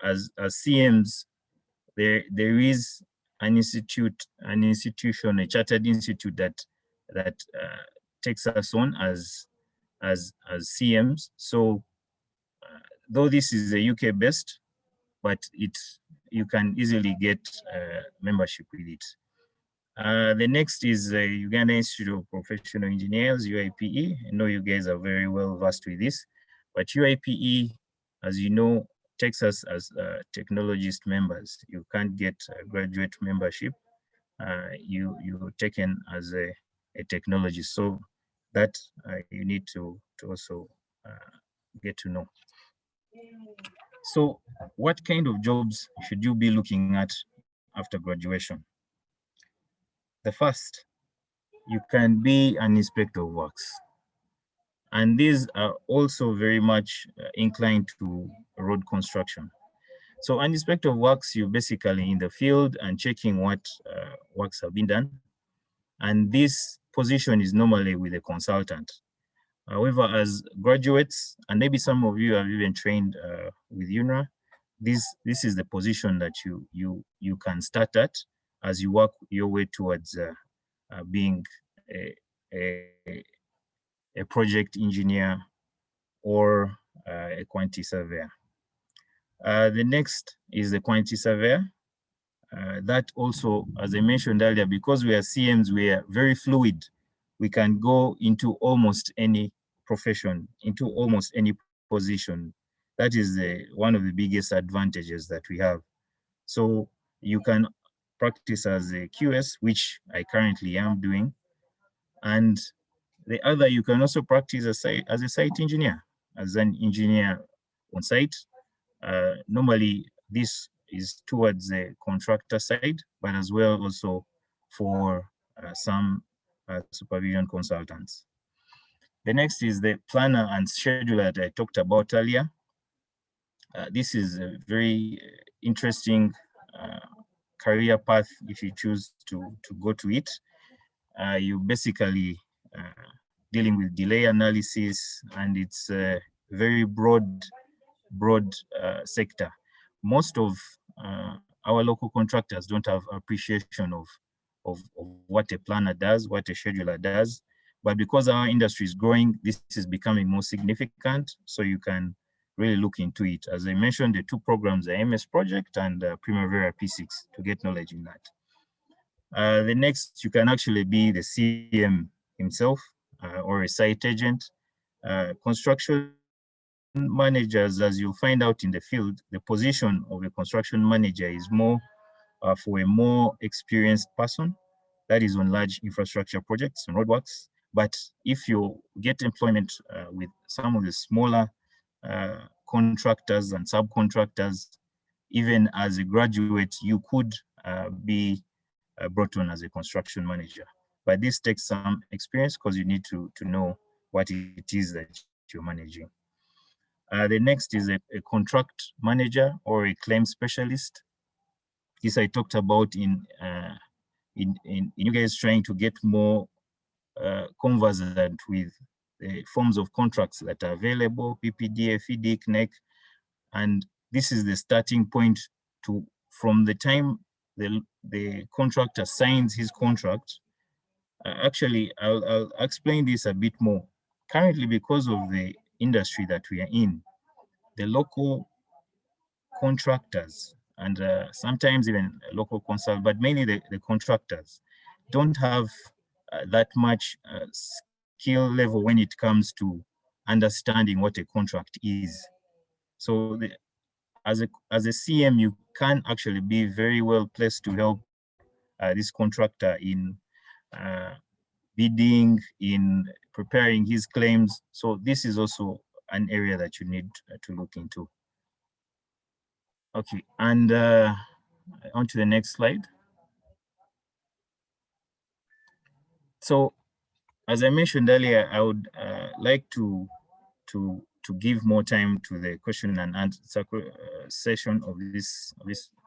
as CMs, there is an institution, a chartered institute that takes us on as CMs. So though this is a UK-based, but you can easily get membership with it. The next is the Uganda Institute of Professional Engineers, UAPE. I know you guys are very well versed with this, but UAPE, as you know, takes us as technologist members. You can't get a graduate membership. You're taken as a technologist. So that you need to also get to know. So what kind of jobs should you be looking at after graduation? The first, you can be an inspector of works. And these are also very much inclined to road construction. So an inspector of works, you're basically in the field and checking what works have been done. And this position is normally with a consultant. However, as graduates, and maybe some of you have even trained with UNRA, this is the position that you can start at as you work your way towards being a project engineer or a quantity surveyor. The next is the quantity surveyor. That also, as I mentioned earlier, because we are CMs, we are very fluid. We can go into almost any profession, into almost any position. That is one of the biggest advantages that we have. So you can practice as a QS, which I currently am doing. And the other, you can also practice as a site engineer, as an engineer on site. Normally, this is towards the contractor side, but as well also for some supervision consultants. The next is the planner and scheduler that I talked about earlier. This is a very interesting career path if you choose to go to it. You basically dealing with delay analysis, and it's a very broad sector. Most of our local contractors don't have appreciation of what a planner does, what a scheduler does. But because our industry is growing, this is becoming more significant. So you can really look into it. As I mentioned, the two programs, the MS Project and Primavera P6, to get knowledge in that. The next, you can actually be the CM himself or a site agent. Construction managers, as you'll find out in the field, the position of a construction manager is more for a more experienced person that is on large infrastructure projects and roadworks. But if you get employment with some of the smaller contractors and subcontractors, even as a graduate, you could be brought on as a construction manager. But this takes some experience because you need to know what it is that you're managing. The next is a contract manager or a claim specialist. This I talked about in you guys trying to get more conversant with the forms of contracts that are available, PPDA, FIDIC, NEC, and this is the starting point to, from the time the contractor signs his contract. Actually, I'll explain this a bit more. Currently, because of the industry that we are in, the local contractors and sometimes even local consult, but mainly the contractors don't have that much skill level when it comes to understanding what a contract is. So as a CM, you can actually be very well placed to help this contractor in bidding, in preparing his claims. So this is also an area that you need to look into. Okay, and on to the next slide. So, as I mentioned earlier, I would like to give more time to the question and answer session of this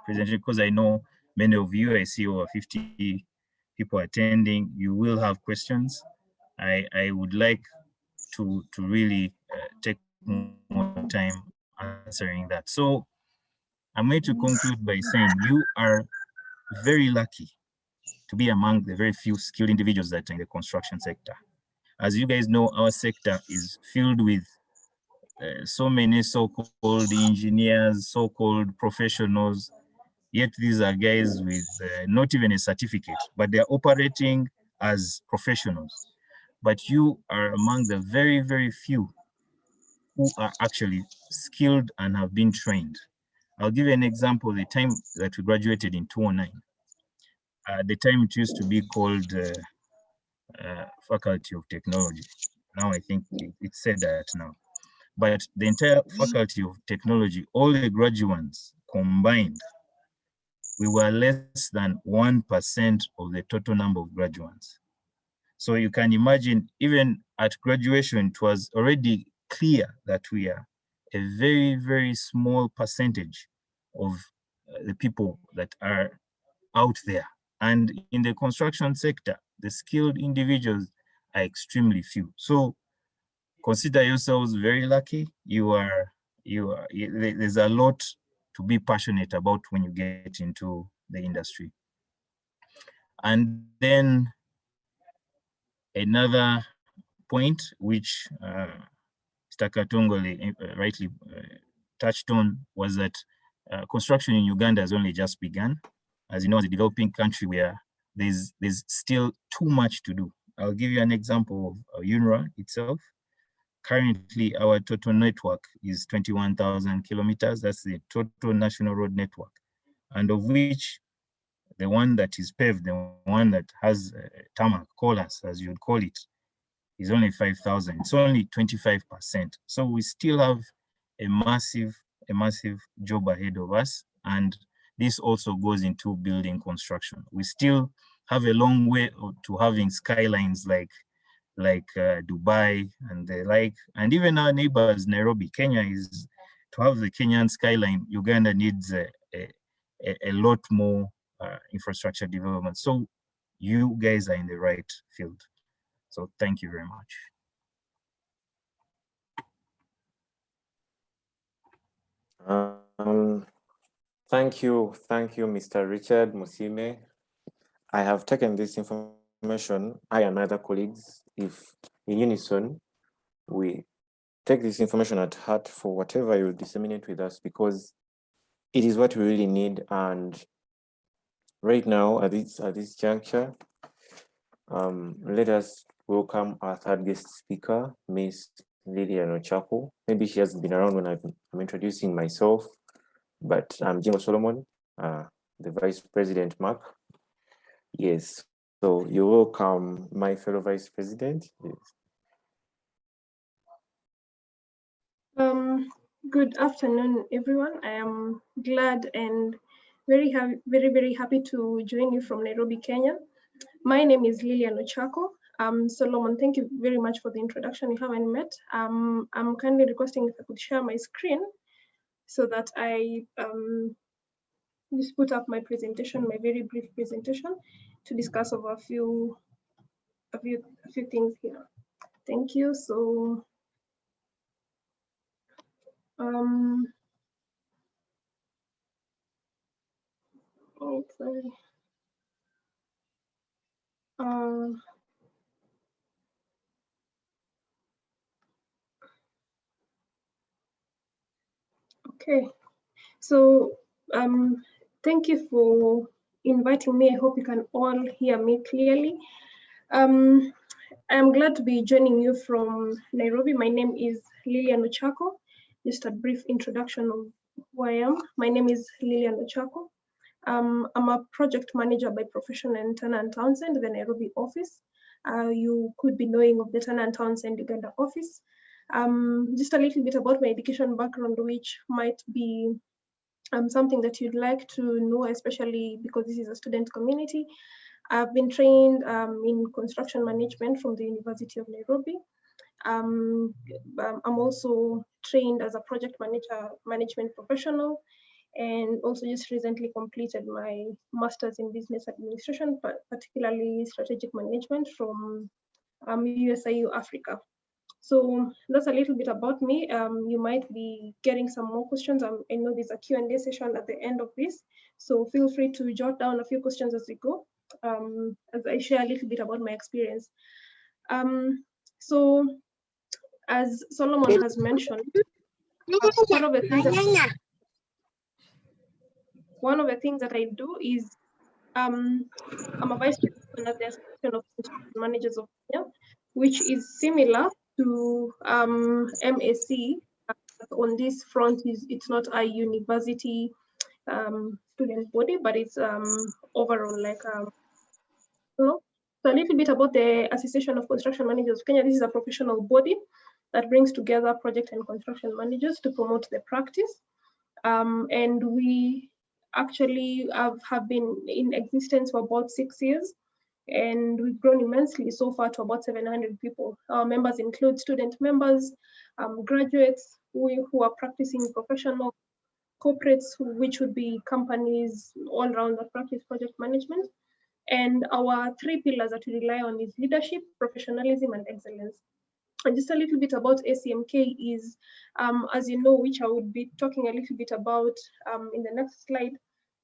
presentation, because I know many of you, I see over 50 people attending, you will have questions. I would like to really take more time answering that. So I'm going to conclude by saying you are very lucky to be among the very few skilled individuals that are in the construction sector. As you guys know, our sector is filled with so many so-called engineers, so-called professionals, yet these are guys with not even a certificate, but they're operating as professionals. But you are among the very, very few who are actually skilled and have been trained. I'll give you an example. The time that we graduated in 2009, the time it used to be called Faculty of Technology. Now I think it's said that now. But the entire Faculty of Technology, all the graduates combined, we were less than 1% of the total number of graduates. So you can imagine, even at graduation, it was already clear that we are a very, very small percentage of the people that are out there. And in the construction sector, the skilled individuals are extremely few. So consider yourselves very lucky. There's a lot be passionate about when you get into the industry. And then another point which Mr. Katongole rightly touched on was that construction in Uganda has only just begun. As you know, as a developing country where there's still too much to do. I'll give you an example of UNRWA itself. Currently, our total network is 21,000 kilometers. That's the total national road network. And of which the one that is paved, the one that has tarmac, colas, as you'd call it, is only 5,000. It's only 25%. So we still have a massive job ahead of us. And this also goes into building construction. We still have a long way to having skylines like Dubai and the like, and even our neighbors, Nairobi, Kenya is, to have the Kenyan skyline, Uganda needs a lot more infrastructure development. So you guys are in the right field. So thank you very much. Thank you, Mr. Richard Musime. I have taken this information, I and my other colleagues, if in unison, we take this information at heart for whatever you disseminate with us, because it is what we really need. And right now, at this juncture, let us welcome our third guest speaker, Ms. Lilian Ochapo. Maybe she hasn't been around when I'm introducing myself, but I'm Jimbo Solomon, the Vice President Mark. Yes, so you're welcome, my fellow Vice President. Yes. Good afternoon, everyone. I am glad and very happy to join you from Nairobi, Kenya. My name is Lilian Ochapo. Solomon, thank you very much for the introduction. We haven't met. I'm kindly requesting if I could share my screen so that I just put up my presentation, my very brief presentation, to discuss over a few things here. Thank you. So sorry. Okay, so thank you for inviting me. I hope you can all hear me clearly. I'm glad to be joining you from Nairobi. My name is Lilian Ochapo. Just a brief introduction of who I am. My name is Lilian Ochapo. I'm a project manager by profession in Turner and Townsend, the Nairobi office. You could be knowing of the Turner and Townsend Uganda office. Just a little bit about my education background, which might be something that you'd like to know, especially because this is a student community. I've been trained in construction management from the University of Nairobi. I'm also trained as a project management professional, and also just recently completed my master's in business administration, but particularly strategic management from USIU Africa. So that's a little bit about me. You might be getting some more questions. I know there's a Q&A session at the end of this, so feel free to jot down a few questions as we go, as I share a little bit about my experience. So as Solomon has mentioned, one of the things that I do is I'm a vice president at the Association of Construction Managers of Kenya, which is similar to MSc. On this front, it's not a university student body, but it's overall like So a little bit about the Association of Construction Managers of Kenya. This is a professional body that brings together project and construction managers to promote the practice. And we actually have been in existence for about 6 years, and we've grown immensely so far to about 700 people. Our members include student members, graduates who are practicing professional, corporates, which would be companies all around that practice project management. And our 3 pillars that we rely on is leadership, professionalism, and excellence. And just a little bit about ACMK is, as you know, which I would be talking a little bit about in the next slide,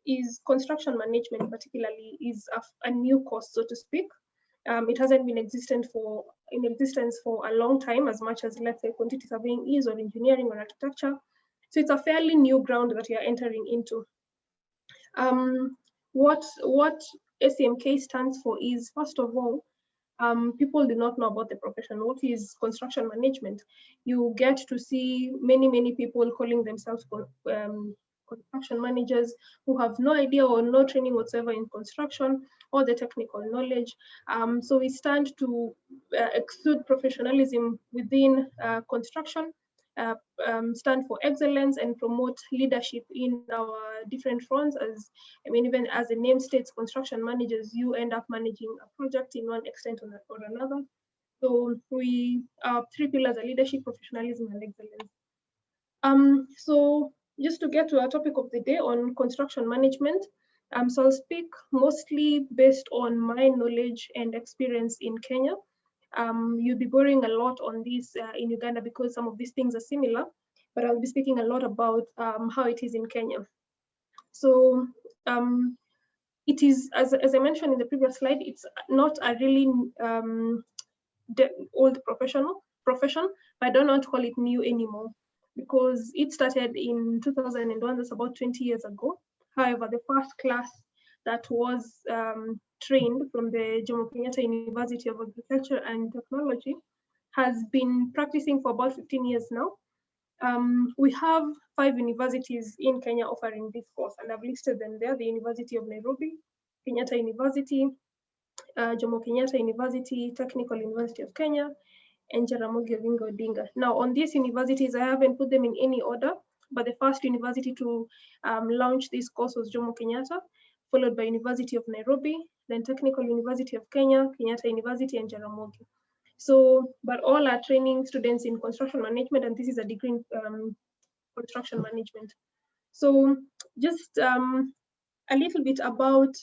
is construction management particularly is a new course, so to speak. It hasn't been in existence for a long time, as much as, let's say, quantity surveying is, or engineering or architecture. So it's a fairly new ground that we are entering into. What ACMK stands for is, first of all, people do not know about the profession. What is construction management? You get to see many people calling themselves construction managers who have no idea or no training whatsoever in construction or the technical knowledge. So we stand to exude professionalism within construction, stand for excellence, and promote leadership in our different fronts. As I mean, even as the name states, construction managers, you end up managing a project in one extent or another. So we are three pillars: are leadership, professionalism, and excellence. So just to get to our topic of the day on construction management, so I'll speak mostly based on my knowledge and experience in Kenya. You'll be borrowing a lot on this in Uganda because some of these things are similar, but I'll be speaking a lot about how it is in Kenya. So it is, as I mentioned in the previous slide, it's not a really old profession, but I don't want to call it new anymore because it started in 2001, that's about 20 years ago. However, the first class that was trained from the Jomo Kenyatta University of Agriculture and Technology has been practicing for about 15 years now. We have 5 universities in Kenya offering this course, and I've listed them there: the University of Nairobi, Kenyatta University, Jomo Kenyatta University, Technical University of Kenya, and Jaramogi Oginga Odinga. Now, on these universities, I haven't put them in any order, but the first university to launch this course was Jomo Kenyatta, followed by University of Nairobi, then Technical University of Kenya, Kenyatta University, and Jaramogi. So, but all are training students in construction management, and this is a degree in construction management. So just a little bit about,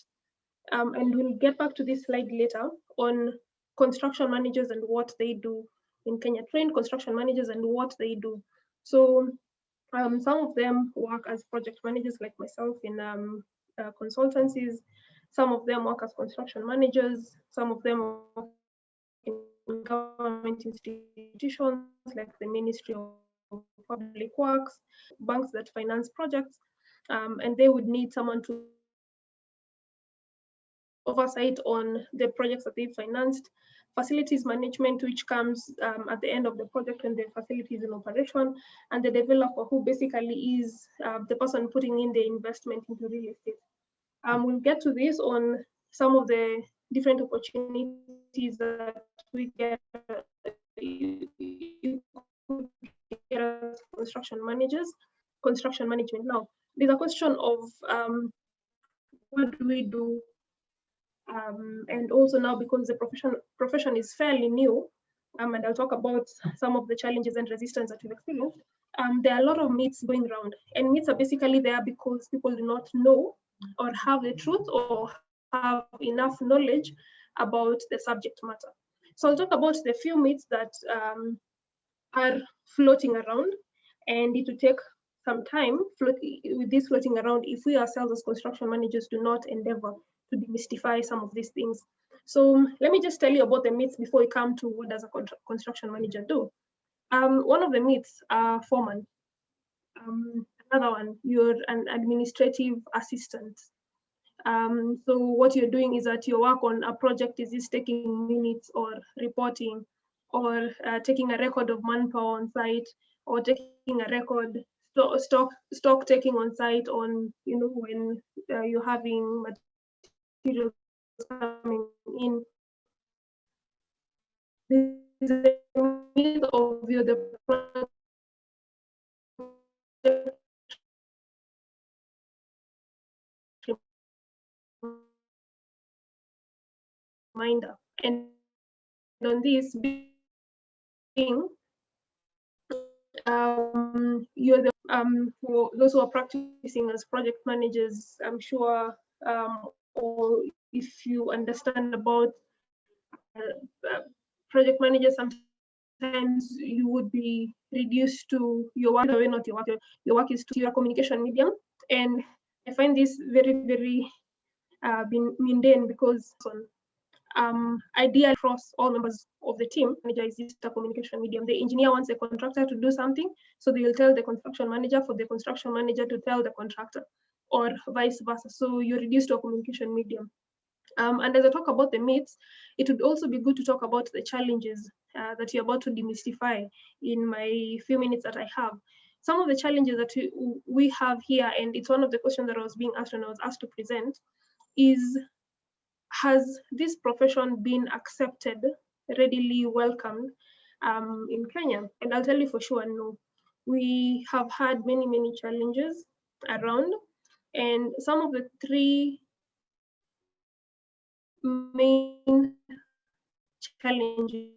and we'll get back to this slide later, on construction managers and what they do in Kenya, trained construction managers and what they do. So some of them work as project managers like myself in consultancies. Some of them work as construction managers. Some of them work in government institutions like the Ministry of Public Works, banks that finance projects, and they would need someone to oversight on the projects that they've financed, facilities management, which comes at the end of the project when the facility is in operation, and the developer, who basically is the person putting in the investment into real estate. We'll get to this on some of the different opportunities that we get as construction managers, construction management. Now, there's a question of what do we do? And also now, because the profession is fairly new, and I'll talk about some of the challenges and resistance that we've experienced, there are a lot of myths going around. And myths are basically there because people do not know or have the truth or have enough knowledge about the subject matter. So I'll talk about the few myths that are floating around, and it will take some time with this floating around if we ourselves as construction managers do not endeavor to demystify some of these things. So let me just tell you about the myths before we come to what does a construction manager do. One of the myths are foreman. Another one, you're an administrative assistant. So what you're doing is that your work on a project is taking minutes or reporting or taking a record of manpower on site, or taking a record, stock taking on site on, when you're having materials coming in. There's a myth of the project reminder, and on this being you're the for those who are practicing as project managers, I'm sure, or if you understand about project managers, sometimes sometimes you would be reduced to your work, not your work is to your communication medium. And I find this very, very mundane because ideally across all members of the team, manager is just a communication medium. The engineer wants a contractor to do something, so they will tell the construction manager for the construction manager to tell the contractor, or vice versa. So you're reduced to a communication medium. And as I talk about the myths, it would also be good to talk about the challenges that you're about to demystify in my few minutes that I have. Some of the challenges that we have here, and it's one of the questions that I was being asked when I was asked to present, is, has this profession been accepted, readily welcomed in Kenya? And I'll tell you for sure, no. We have had many, many challenges around, and some of the three main challenges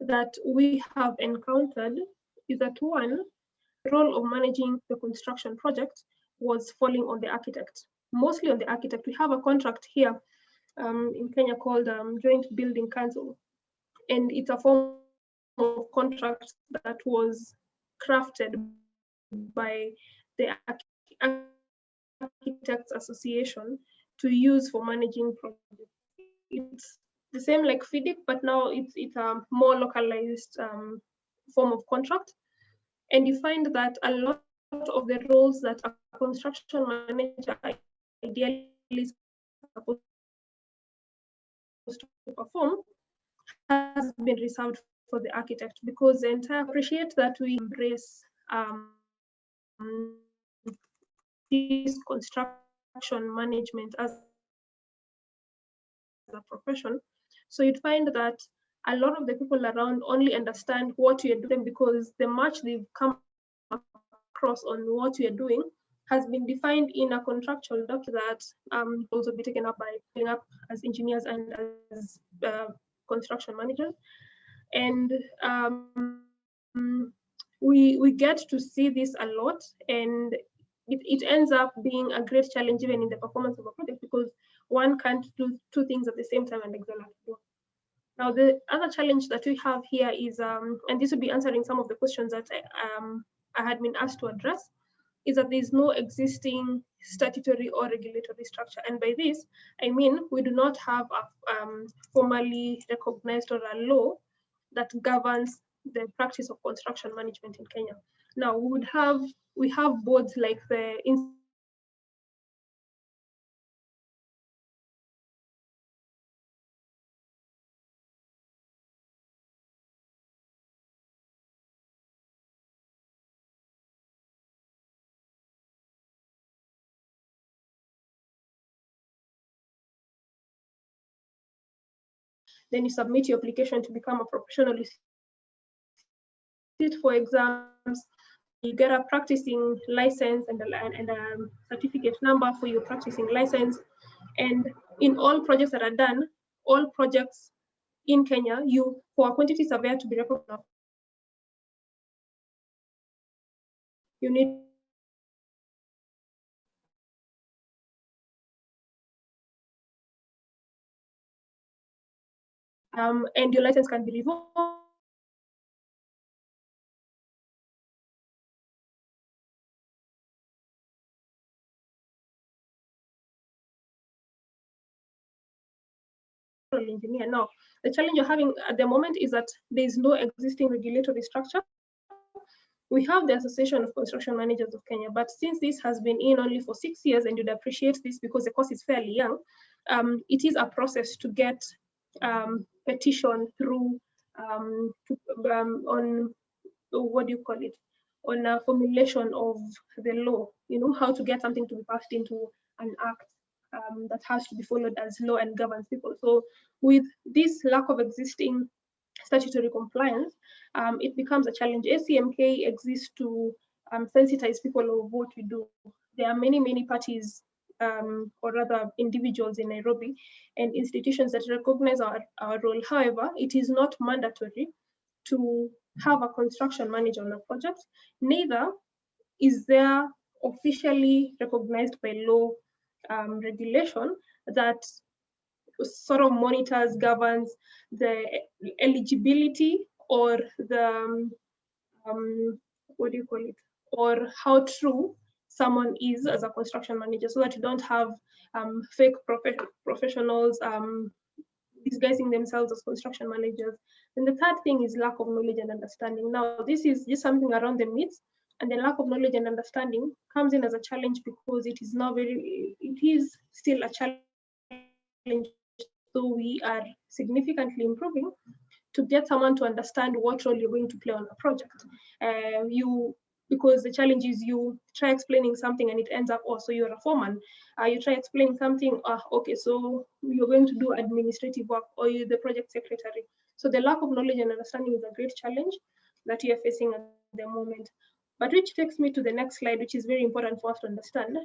that we have encountered is that, one, the role of managing the construction project was falling on the architect, mostly on the architect. We have a contract here in Kenya called Joint Building Council, and it's a form of contract that was crafted by the Architects Association to use for managing projects. It's the same like FIDIC, but now it's a more localized form of contract. And you find that a lot of the roles that a construction manager ideally is supposed to perform has been reserved for the architect, because the entire appreciate that we embrace this construction management as a profession. So you'd find that a lot of the people around only understand what you're doing because the much they've come across on what you're doing has been defined in a contractual document that also be taken up by as engineers and as construction managers. And we get to see this a lot, and it ends up being a great challenge even in the performance of a project, because one can't do two things at the same time and excel at both. Now, the other challenge that we have here is, and this will be answering some of the questions that I had been asked to address, is that there's no existing statutory or regulatory structure. And by this, I mean, we do not have a formally recognized or a law that governs the practice of construction management in Kenya. Now, we have boards like the then you submit your application to become a professional, you sit for exams, you get a practicing license and a certificate number for your practicing license. And in all projects that are done, all projects in Kenya, for a quantity surveyor to be recognized, you need and your license can be revoked. Engineer. Now, the challenge you're having at the moment is that there is no existing regulatory structure. We have the Association of Construction Managers of Kenya, but since this has been in only for 6 years, and you'd appreciate this because the course is fairly young, it is a process to get petition through on what do you call it, on a formulation of the law, how to get something to be passed into an act that has to be followed as law and governs people. So with this lack of existing statutory compliance, it becomes a challenge. ACMK exists to sensitize people of what we do. There are many, many parties or rather individuals in Nairobi and institutions that recognize our role. However, it is not mandatory to have a construction manager on a project. Neither is there officially recognized by law regulation that sort of monitors, governs the eligibility or the what do you call it, or how true someone is as a construction manager, so that you don't have fake professionals disguising themselves as construction managers. And the third thing is lack of knowledge and understanding. Now, this is just something around the myths, and the lack of knowledge and understanding comes in as a challenge because it is still a challenge. So we are significantly improving to get someone to understand what role you're going to play on a project. Because the challenge is you try explaining something and it ends up, so you're a foreman. You try explaining something, okay, so you're going to do administrative work, or you're the project secretary. So the lack of knowledge and understanding is a great challenge that you're facing at the moment. But which takes me to the next slide, which is very important for us to understand.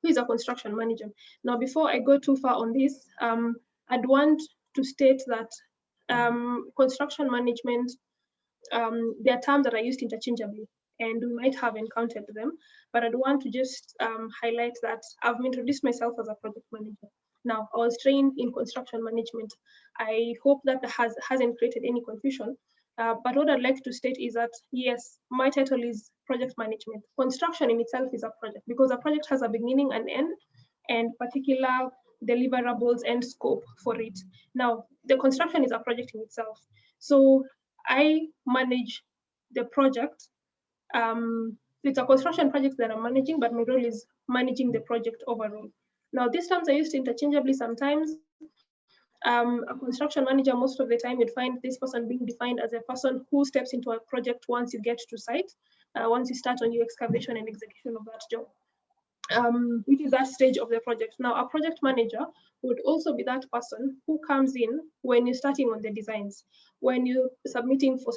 Who is a construction manager? Now, before I go too far on this, I'd want to state that construction management, there are terms that are used interchangeably, and we might have encountered them, but I'd want to just highlight that I've introduced myself as a project manager. Now, I was trained in construction management. I hope that hasn't created any confusion, but what I'd like to state is that, yes, my title is project management. Construction in itself is a project, because a project has a beginning and end, and particular deliverables and scope for it. Now, the construction is a project in itself. So I manage the project. It's a construction project that I'm managing, but my role is managing the project overall. Now, these terms are used interchangeably sometimes. A construction manager, most of the time, you'd find this person being defined as a person who steps into a project once you get to site, once you start on your excavation and execution of that job. Which is that stage of the project. Now, a project manager would also be that person who comes in when you're starting on the designs, when you're submitting for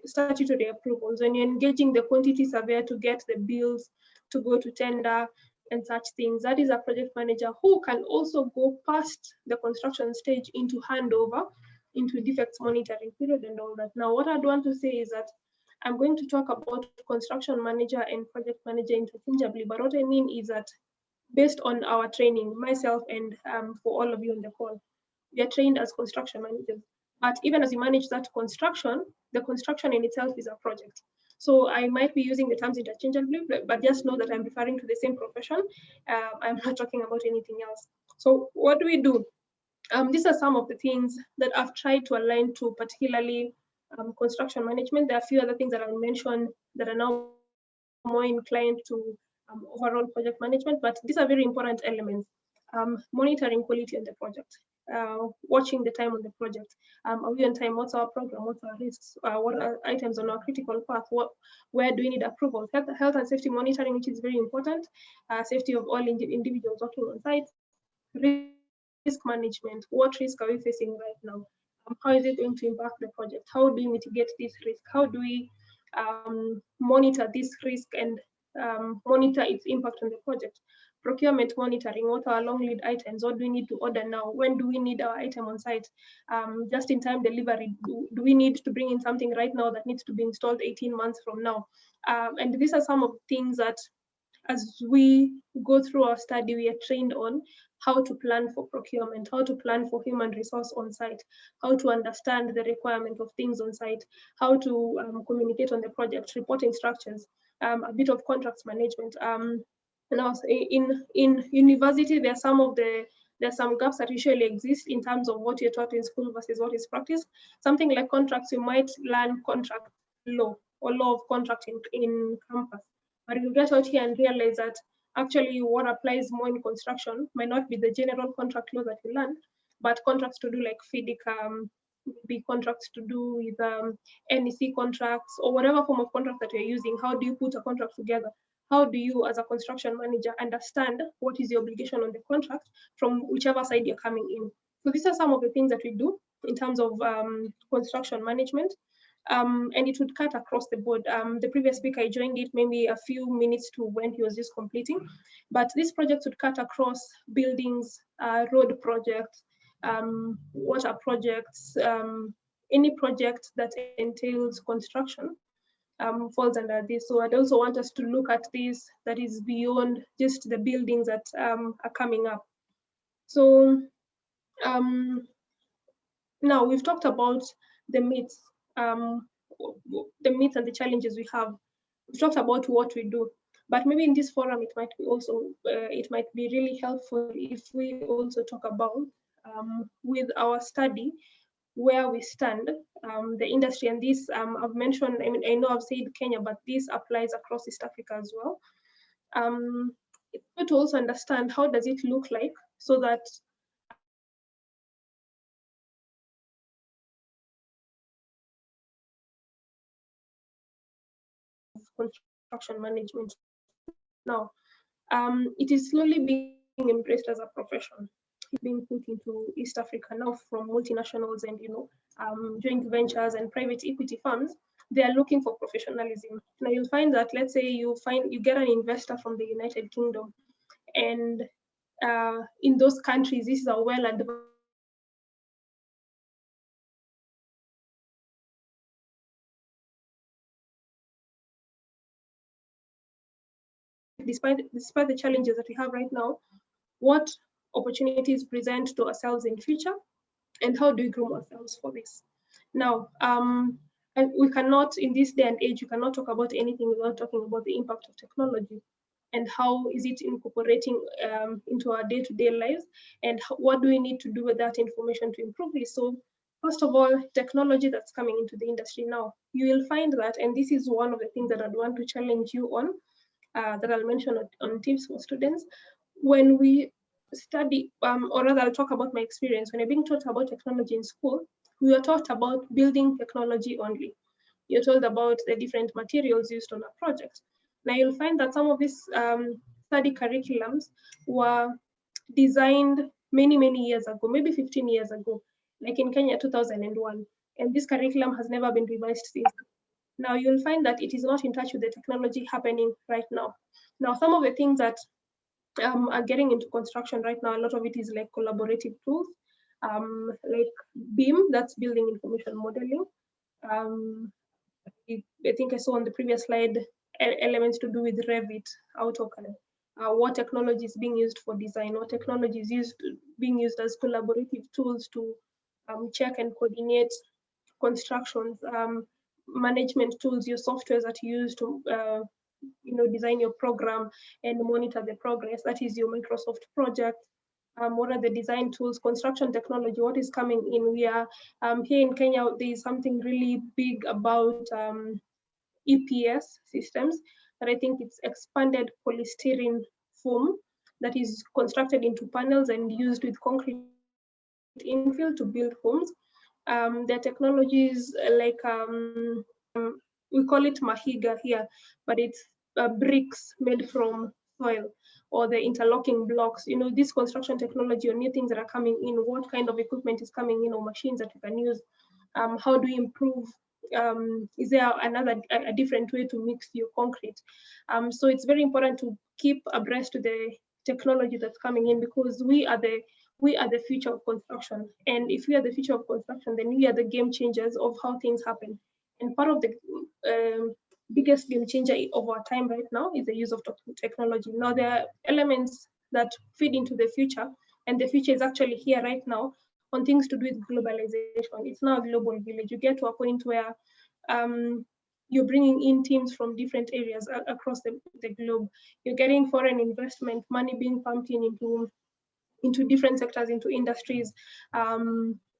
statutory approvals, when you're engaging the quantity surveyor to get the bills to go to tender and such things. That is a project manager who can also go past the construction stage into handover, into defects monitoring period and all that. Now, what I'd want to say is that I'm going to talk about construction manager and project manager interchangeably, but what I mean is that based on our training, myself and for all of you on the call, we are trained as construction managers. But even as you manage that construction, the construction in itself is a project. So I might be using the terms interchangeably, but just know that I'm referring to the same profession. I'm not talking about anything else. So what do we do? These are some of the things that I've tried to align to, particularly construction management. There are a few other things that I'll mention that are now more inclined to overall project management, but these are very important elements. Monitoring quality on the project, watching the time on the project. Are we on time? What's our program? What's our risks? What are items on our critical path? Where do we need approval? Health and safety monitoring, which is very important. Safety of all individuals working on site. Risk management. What risk are we facing right now? How is it going to impact the project? How do we mitigate this risk? How do we monitor this risk and monitor its impact on the project? Procurement monitoring. What are our long lead items? What do we need to order now? When do we need our item on site? Just in time delivery. Do we need to bring in something right now that needs to be installed 18 months from now? And these are some of the things that, as we go through our study, we are trained on how to plan for procurement, how to plan for human resource on site, how to understand the requirement of things on site, how to communicate on the project, reporting structures, a bit of contracts management. Now, in university, there are some gaps that usually exist in terms of what you're taught in school versus what is practiced. Something like contracts, you might learn contract law or law of contract in campus. But you get out here and realize that actually what applies more in construction might not be the general contract law that you learn, but contracts to do like FIDIC, be contracts to do with NEC contracts or whatever form of contract that you're using. How do you put a contract together? How do you, as a construction manager, understand what is the obligation on the contract from whichever side you're coming in? So these are some of the things that we do in terms of construction management. And it would cut across the board. The previous speaker, I joined it maybe a few minutes to when he was just completing, but this project would cut across buildings, road projects, water projects, any project that entails construction falls under this. So I'd also want us to look at this that is beyond just the buildings that are coming up. So now we've talked about the myths the myths and the challenges we have. We talked about what we do, but maybe in this forum it might be also it might be really helpful if we also talk about with our study where we stand, the industry, and this I've mentioned. I mean, I know I've said Kenya, but this applies across East Africa as well. It's good to also understand how does it look like, so that construction management now, it is slowly being embraced as a profession. It's being put into East Africa now from multinationals and joint ventures and private equity firms. They are looking for professionalism. Now you'll find that, let's say you get an investor from the United Kingdom, and in those countries, this is a well advanced despite the challenges that we have right now, what opportunities present to ourselves in future, and how do we groom ourselves for this? Now, and we cannot, in this day and age, you cannot talk about anything without talking about the impact of technology and how is it incorporating into our day-to-day lives, and what do we need to do with that information to improve this? So first of all, technology that's coming into the industry now, you will find that, and this is one of the things that I'd want to challenge you on, that I'll mention on tips for students. When we study, or rather I'll talk about my experience, when I'm being taught about technology in school, we are taught about building technology only. You're told about the different materials used on a project. Now you'll find that some of these study curriculums were designed many, many years ago, maybe 15 years ago, like in Kenya, 2001. And this curriculum has never been revised since. Now you'll find that it is not in touch with the technology happening right now. Now, some of the things that are getting into construction right now, a lot of it is like collaborative tools, like BIM, that's building information modeling. I think I saw on the previous slide elements to do with Revit, AutoCAD. What technology is being used for design, what technology is being used as collaborative tools to check and coordinate constructions, management tools, your softwares that you use to design your program and monitor the progress. That is your Microsoft project. What are the design tools, construction technology, what is coming in? We are here in Kenya, there is something really big about EPS systems, that I think it's expanded polystyrene foam that is constructed into panels and used with concrete infill to build homes. The technologies like, we call it mahiga here, but it's bricks made from soil, or the interlocking blocks. This construction technology or new things that are coming in, what kind of equipment is coming in, or machines that you can use. How do we improve? Is there a different way to mix your concrete? So it's very important to keep abreast to the technology that's coming in, because we are the future of construction. And if we are the future of construction, then we are the game changers of how things happen. And part of the biggest game changer of our time right now is the use of technology. Now, there are elements that feed into the future, and the future is actually here right now on things to do with globalization. It's now a global village. You get to a point where you're bringing in teams from different areas across the globe. You're getting foreign investment, money being pumped into different sectors, into industries.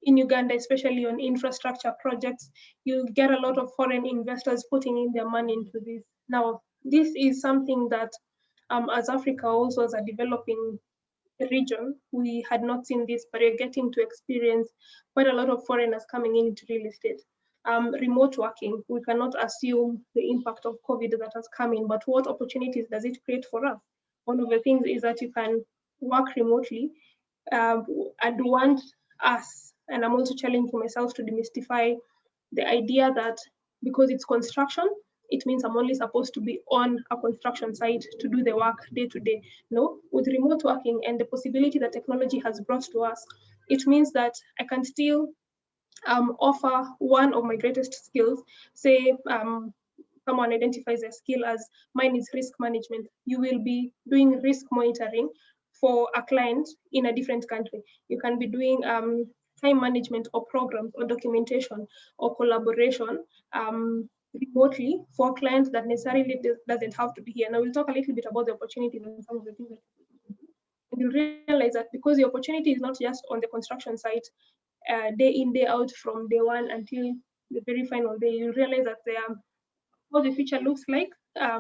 In Uganda, especially on infrastructure projects, you get a lot of foreign investors putting in their money into this. Now, this is something that as Africa, also as a developing region, we had not seen this, but we're getting to experience quite a lot of foreigners coming into real estate. Remote working, we cannot assume the impact of COVID that has come in, but what opportunities does it create for us? One of the things is that you can work remotely. I'd want us, and I'm also challenging myself to demystify the idea that because it's construction, it means I'm only supposed to be on a construction site to do the work day to day. No, with remote working and the possibility that technology has brought to us, it means that I can still offer one of my greatest skills. Say someone identifies a skill as mine is risk management. You will be doing risk monitoring for a client in a different country. You can be doing time management or programs or documentation or collaboration remotely for clients that necessarily doesn't have to be here. Now we'll talk a little bit about the opportunities and some of the things that and you'll realize that because the opportunity is not just on the construction site, day in, day out, from day one until the very final day, you'll realize that what the future looks like.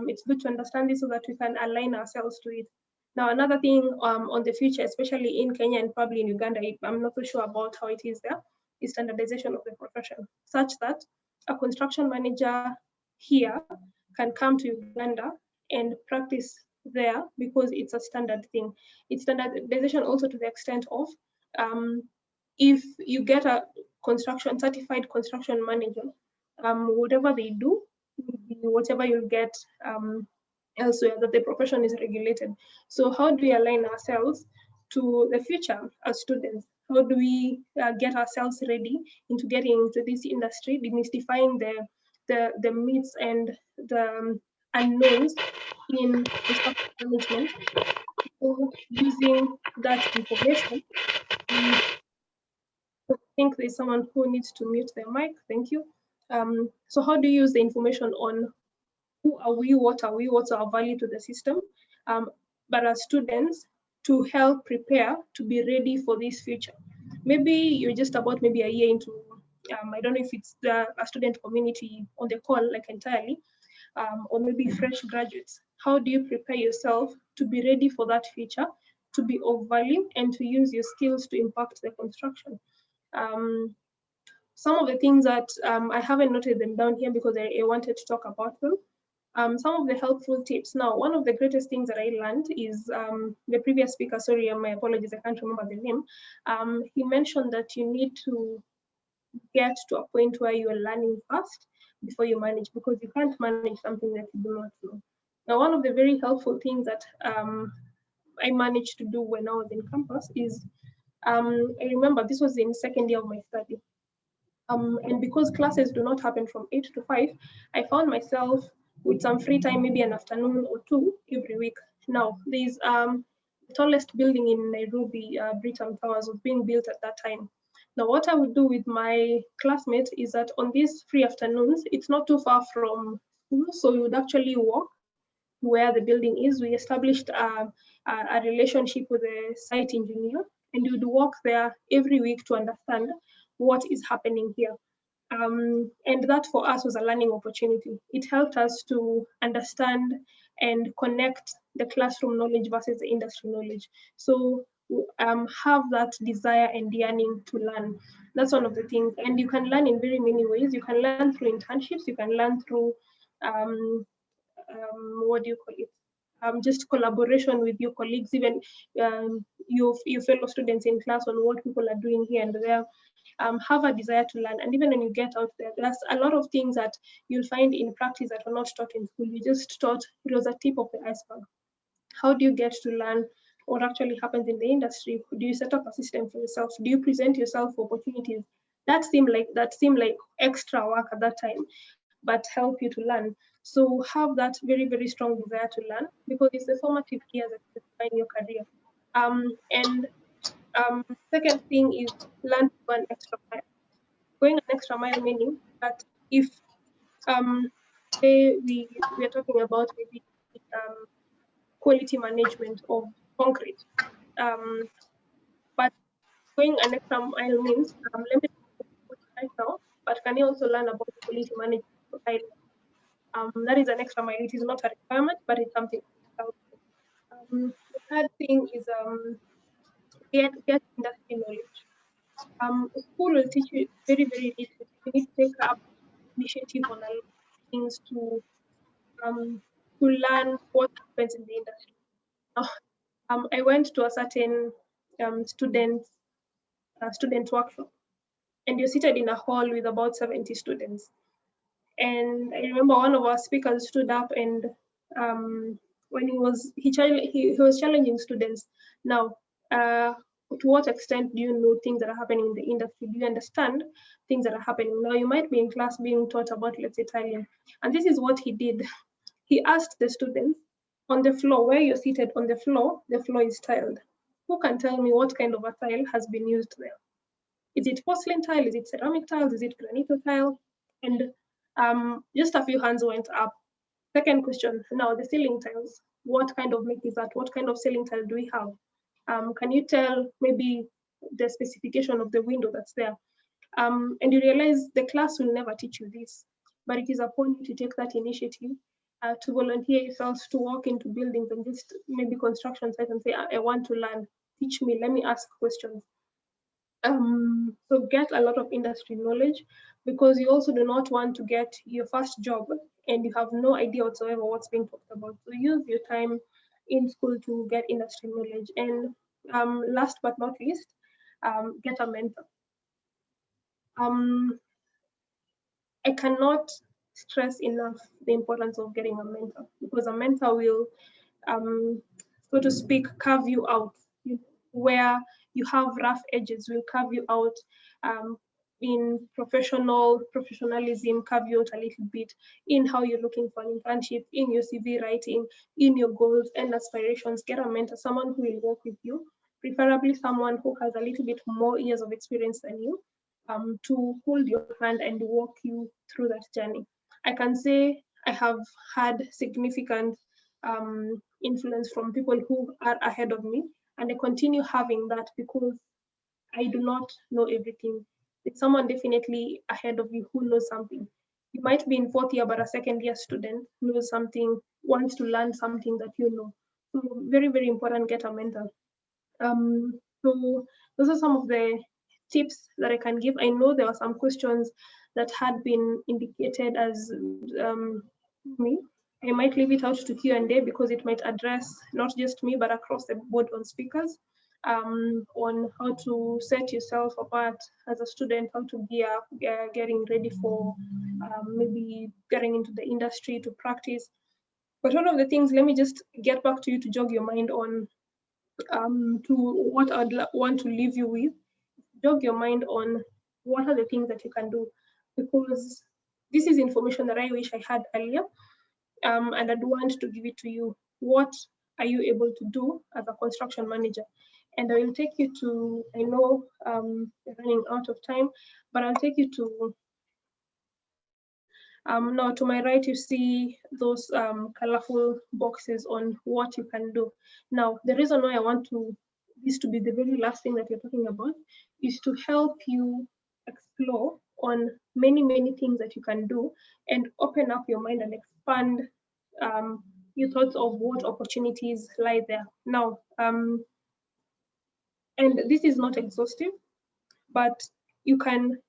It's good to understand this so that we can align ourselves to it. Now, another thing on the future, especially in Kenya and probably in Uganda, I'm not so sure about how it is there, is standardization of the profession, such that a construction manager here can come to Uganda and practice there because it's a standard thing. It's standardization also to the extent of if you get a certified construction manager, whatever they do, whatever you'll get elsewhere, that the profession is regulated. So how do we align ourselves to the future as students? How do we get ourselves ready into getting into this industry, demystifying the myths and the unknowns in construction management, or using that information? I think there's someone who needs to mute their mic. Thank you. So how do you use the information on who are we, what are we, what's our value to the system, but as students to help prepare to be ready for this future? Maybe you're just about maybe a year into, I don't know if it's a student community on the call like entirely, or maybe fresh graduates. How do you prepare yourself to be ready for that future, to be of value and to use your skills to impact the construction? Some of the things that I haven't noted them down here because I wanted to talk about them. Some of the helpful tips. Now, one of the greatest things that I learned is the previous speaker, sorry, my apologies, I can't remember the name. He mentioned that you need to get to a point where you're learning fast before you manage, because you can't manage something that you do not know. Now, one of the very helpful things that I managed to do when I was in campus is, I remember this was in second year of my study. And because classes do not happen from 8 to 5, I found myself with some free time, maybe an afternoon or two every week. Now, there's the tallest building in Nairobi, Britam Towers, was being built at that time. Now, what I would do with my classmates is that on these free afternoons, it's not too far from school, so we would actually walk where the building is. We established a relationship with the site engineer, and we would walk there every week to understand what is happening here. And that for us was a learning opportunity. It helped us to understand and connect the classroom knowledge versus the industry knowledge. So have that desire and yearning to learn. That's one of the things. And you can learn in very many ways. You can learn through internships. You can learn through, what do you call it? Just collaboration with your colleagues, even your fellow students in class on what people are doing here and there. Have a desire to learn. And even when you get out there, there's a lot of things that you'll find in practice that were not taught in school. You just taught, it was a tip of the iceberg. How do you get to learn what actually happens in the industry? Do you set up a system for yourself? Do you present yourself for opportunities that seem like extra work at that time, but help you to learn? So have that very, very strong desire to learn, because it's the formative years that define your career. Second thing is learn to go an extra mile. Going an extra mile meaning that if say we are talking about maybe quality management of concrete, but going an extra mile means let me right now, but can you also learn about quality management of tiling? That is an extra mile. It is not a requirement, but it's something else. The third thing is get industry knowledge. School will teach you very, very little. You need to take up initiative on a lot of things to learn what happens in the industry. I went to a certain student workshop, and you're seated in a hall with about 70 students. And I remember one of our speakers stood up, and when he was challenging students. Now, to what extent do you know things that are happening in the industry? Do you understand things that are happening? Now, you might be in class being taught about, let's say, tiling. And this is what he did. He asked the students, on the floor, where you're seated on the floor is tiled. Who can tell me what kind of a tile has been used there? Is it porcelain tile? Is it ceramic tiles? Is it granito tile? And just a few hands went up. Second question, now the ceiling tiles. What kind of make is that? What kind of ceiling tile do we have? Can you tell maybe the specification of the window that's there? And you realize the class will never teach you this, but it is upon you to take that initiative, to volunteer yourself, to walk into buildings and just maybe construction sites and say, I want to learn, teach me, let me ask questions. So get a lot of industry knowledge, because you also do not want to get your first job and you have no idea whatsoever what's being talked about. So use your time in school to get industry knowledge. And last but not least, get a mentor. I cannot stress enough the importance of getting a mentor, because a mentor will, so to speak, carve you out. Where you have rough edges will carve you out. In professionalism, carve you out a little bit in how you're looking for an internship, in your CV writing, in your goals and aspirations. Get a mentor, someone who will work with you, preferably someone who has a little bit more years of experience than you, to hold your hand and walk you through that journey. I can say I have had significant influence from people who are ahead of me, and I continue having that because I do not know everything. It's someone definitely ahead of you who knows something. You might be in fourth year, but a second year student knows something, wants to learn something that you know. So very, very important, get a mentor. So those are some of the tips that I can give. I know there were some questions that had been indicated as me. I might leave it out to Q&A because it might address not just me, but across the board on speakers, on how to set yourself apart as a student, how to be getting ready for maybe getting into the industry to practice. But all of the things, let me just get back to you to jog your mind on to what I'd want to leave you with. Jog your mind on what are the things that you can do, because this is information that I wish I had earlier, and I'd want to give it to you. What are you able to do as a construction manager? And I will take you to, I know we're running out of time, but I'll take you to, now to my right, you see those colorful boxes on what you can do. Now, the reason why I want this to be the very last thing that you're talking about is to help you explore on many, many things that you can do and open up your mind and expand your thoughts of what opportunities lie there. Now, and this is not exhaustive, but you can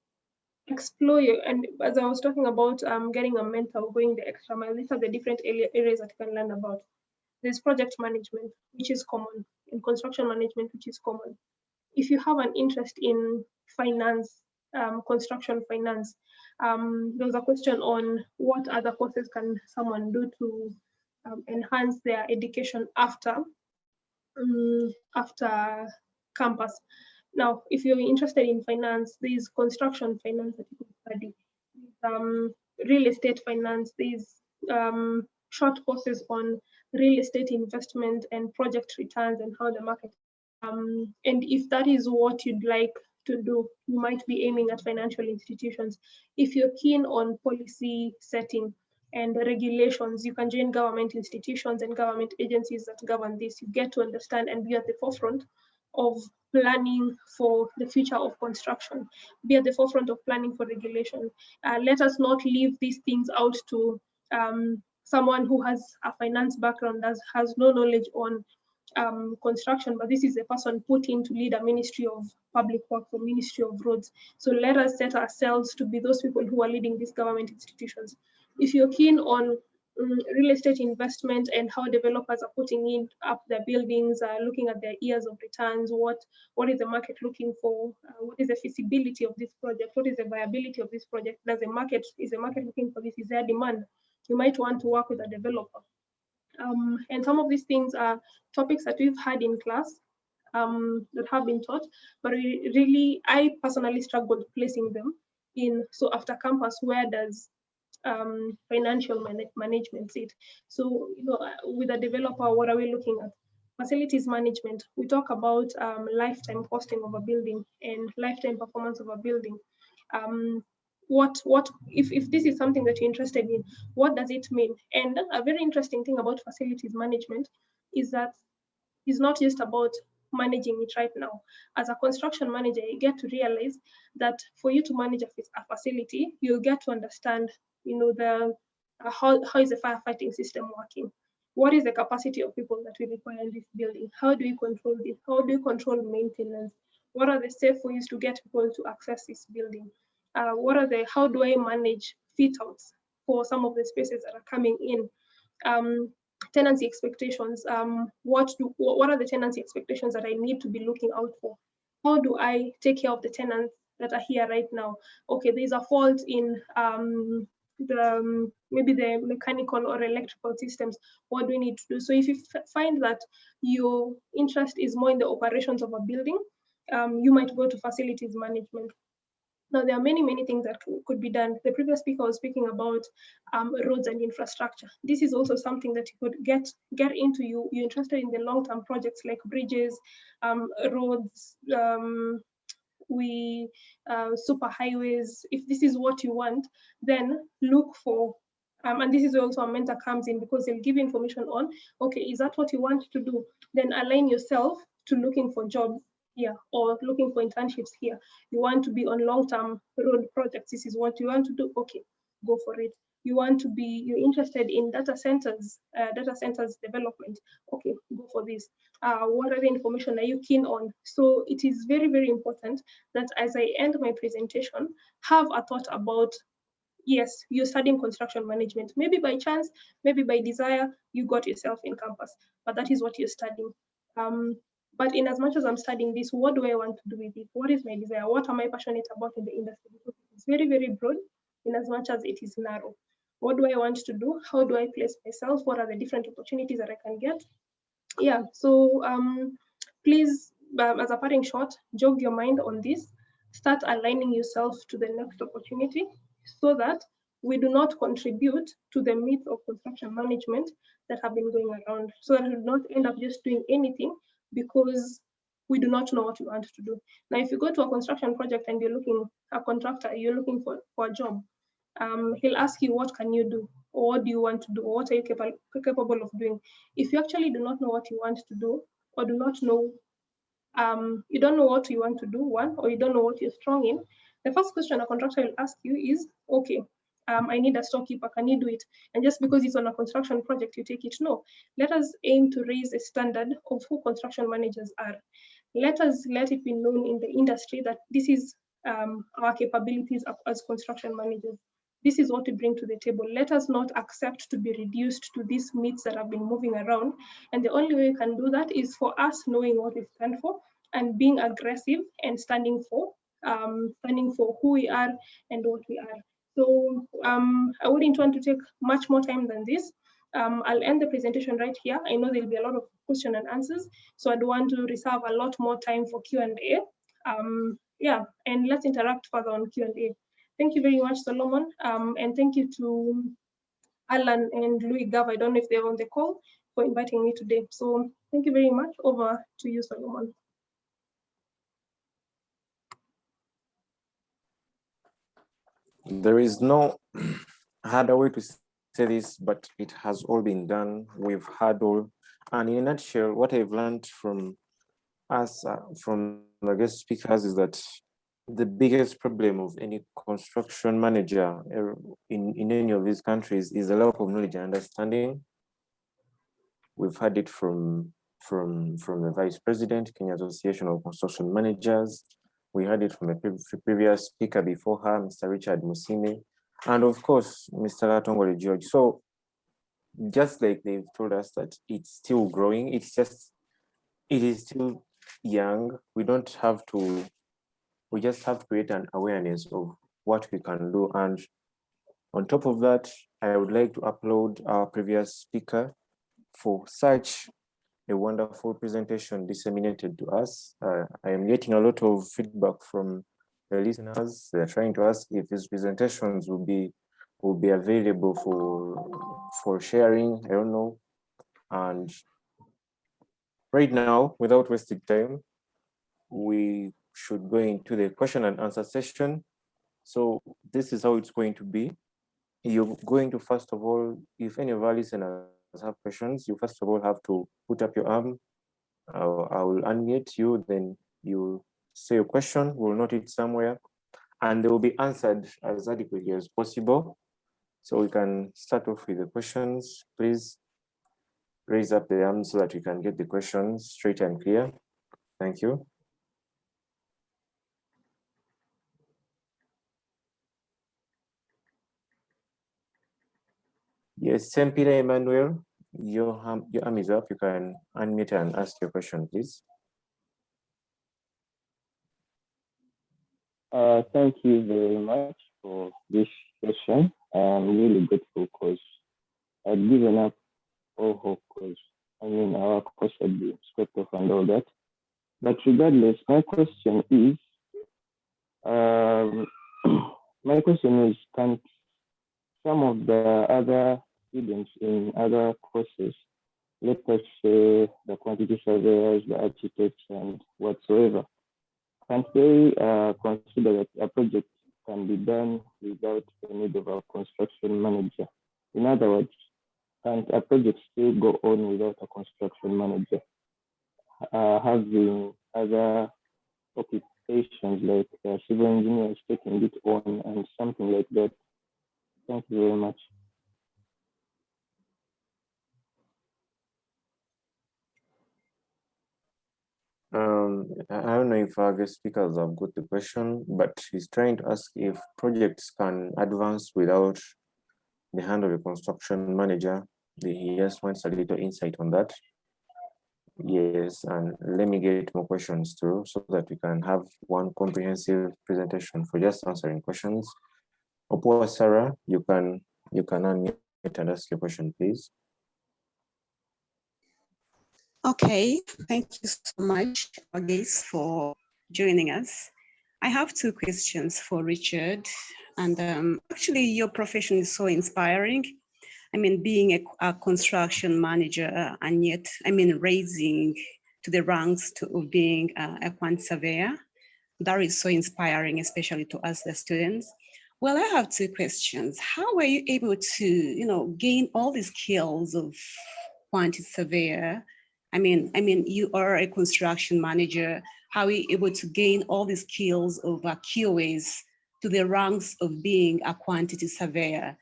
explore and as I was talking about getting a mentor, going the extra mile, these are the different areas that you can learn about. There's project management, which is common, and construction management, which is common. If you have an interest in finance, construction finance, there was a question on what other courses can someone do to enhance their education after campus. Now, if you're interested in finance, there's construction finance that you can study. Real estate finance, there's short courses on real estate investment and project returns and how the market. And if that is what you'd like to do, you might be aiming at financial institutions. If you're keen on policy setting and regulations, you can join government institutions and government agencies that govern this. You get to understand and be at the forefront of planning for the future of construction, be at the forefront of planning for regulation. Let us not leave these things out to someone who has a finance background that has no knowledge on construction, but this is a person put in to lead a ministry of public works or ministry of roads. So let us set ourselves to be those people who are leading these government institutions. If you're keen on real estate investment and how developers are putting in up their buildings, looking at their years of returns, what is the market looking for, what is the feasibility of this project, what is the viability of this project, is the market looking for this, is there demand? You might want to work with a developer. And some of these things are topics that we've had in class that have been taught, but I personally struggled placing them in. So after campus, where does financial management sit? So, with a developer, what are we looking at? Facilities management, we talk about lifetime costing of a building and lifetime performance of a building. If this is something that you're interested in, what does it mean? And a very interesting thing about facilities management is that it's not just about managing it right now. As a construction manager, you get to realize that for you to manage a facility, you'll get to understand, how is the firefighting system working? What is the capacity of people that we require in this building? How do we control this? How do you control maintenance? What are the safe ways to get people to access this building? How do I manage fit outs for some of the spaces that are coming in? Tenancy expectations. What are the tenancy expectations that I need to be looking out for? How do I take care of the tenants that are here right now? Okay, there's a fault in maybe the mechanical or electrical systems. What do we need to do? So if you find that your interest is more in the operations of a building, you might go to facilities management. Now, there are many things that could be done. The previous speaker was speaking about roads and infrastructure. This is also something that you could get into. You're interested in the long-term projects like bridges, roads, super highways. If this is what you want, then look for, and this is where also a mentor comes in, because they'll give you information on, okay, is that what you want to do? Then align yourself to looking for jobs here or looking for internships here. You want to be on long-term road projects. This is what you want to do. Okay, go for it. You're interested in data centers development. Okay, go for this. What other information are you keen on? So it is very important that as I end my presentation, have a thought about, yes, you're studying construction management. Maybe by chance, maybe by desire, you got yourself in campus, but that is what you're studying. But in as much as I'm studying this, what do I want to do with it? What is my desire? What am I passionate about in the industry? Because it's very broad in as much as it is narrow. What do I want to do? How do I place myself? What are the different opportunities that I can get? Yeah, so please, as a parting shot, jog your mind on this. Start aligning yourself to the next opportunity so that we do not contribute to the myth of construction management that have been going around, so that we do not end up just doing anything because we do not know what we want to do. Now, if you go to a construction project and you're looking, a contractor, you're looking for a job, he'll ask you, what can you do? Or what do you want to do? Or what are you capable of doing? If you actually do not know what you want to do, or do not know, you don't know what you want to do, or you don't know what you're strong in, the first question a contractor will ask you is, okay, I need a storekeeper, can you do it? And just because it's on a construction project, you take it? No. Let us aim to raise the standard of who construction managers are. Let it be known in the industry that this is our capabilities as construction managers. This is what we bring to the table. Let us not accept to be reduced to these myths that have been moving around. And the only way we can do that is for us knowing what we stand for and being aggressive and standing for who we are and what we are. So I wouldn't want to take much more time than this. I'll end the presentation right here. I know there'll be a lot of questions and answers, so I'd want to reserve a lot more time for Q&A. Yeah, and let's interact further on Q&A. Thank you very much, Solomon, and thank you to Alan and Louis Gav. I don't know if they're on the call, for inviting me today. So thank you very much. Over to you, Solomon. There is no harder way to say this, but it has all been done. We've had all, and in a nutshell, what I've learned from us, from the guest speakers, is that the biggest problem of any construction manager in any of these countries is a lack of knowledge and understanding. We've had it from the Vice President, Kenya Association of Construction Managers. We had it from the previous speaker before her, Mr. Richard Musime, and of course, Mr. Latongole George. So just like they've told us that it's still growing, it is still young. We just have to create an awareness of what we can do. And on top of that, I would like to applaud our previous speaker for such a wonderful presentation disseminated to us. I am getting a lot of feedback from the listeners. They're trying to ask if these presentations will be available for sharing. I don't know. And right now, without wasting time, we should go into the question and answer session. So this is how it's going to be. You're going to, first of all, if any of our listeners have questions, you first of all have to put up your arm. I will unmute you, then you say your question, we'll note it somewhere, and they will be answered as adequately as possible. So we can start off with the questions. Please raise up the arm so that we can get the questions straight and clear. Thank you. Yes, Sempira Emmanuel, your arm is up. You can unmute and ask your question, please. Thank you very much for this session. I'm really grateful because I'd given up all hope because our course had been swept off and all that. But regardless, my question is, can some of the other students in other courses, let us say the quantity surveyors, the architects, and whatsoever, can't they consider that a project can be done without the need of a construction manager? In other words, can't a project still go on without a construction manager? Having other occupations like civil engineers taking it on and something like that. Thank you very much. I don't know if our guest speakers have got the question, but he's trying to ask if projects can advance without the hand of a construction manager. He just wants a little insight on that. Yes, and let me get more questions through so that we can have one comprehensive presentation for just answering questions. Opua Sarah, you can unmute and ask your question, please. Okay, thank you so much, guys, for joining us. I have two questions for Richard. And actually, your profession is so inspiring. Being a construction manager and yet, raising to the ranks of being a quant surveyor. That is so inspiring, especially to us, the students. Well, I have two questions. How were you able to, gain all the skills of quantity surveyor? You are a construction manager. How are you able to gain all the skills of QAs to the ranks of being a quantity surveyor?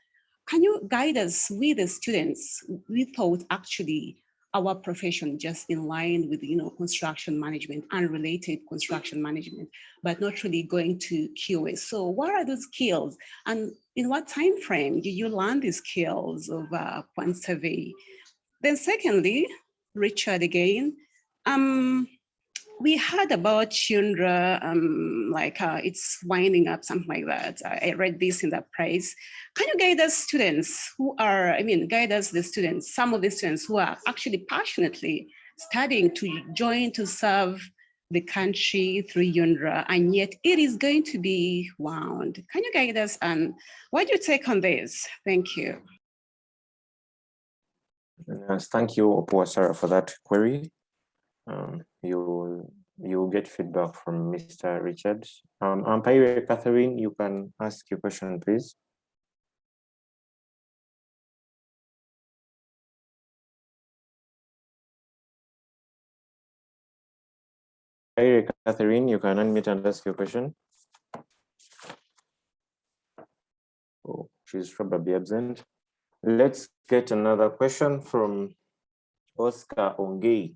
Can you guide us with the students? We thought actually our profession just in line with construction management, unrelated construction management, but not really going to QA. So what are those skills, and in what time frame did you learn the skills of quant survey? Then secondly, Richard again, we heard about Chandra, it's winding up, something like that. I read this in the press. Can you guide us students the students, some of the students who are actually passionately studying to join to serve the country through Yundra, and yet it is going to be wound. Can you guide us, and what do you take on this? Thank you. Yes, thank you, Opua Sarah, for that query. You'll get feedback from Mr. Richard. Umpire Catherine, you can ask your question, please. Catherine, you can unmute and ask your question. Oh, she's probably absent. Let's get another question from Oscar Ongei.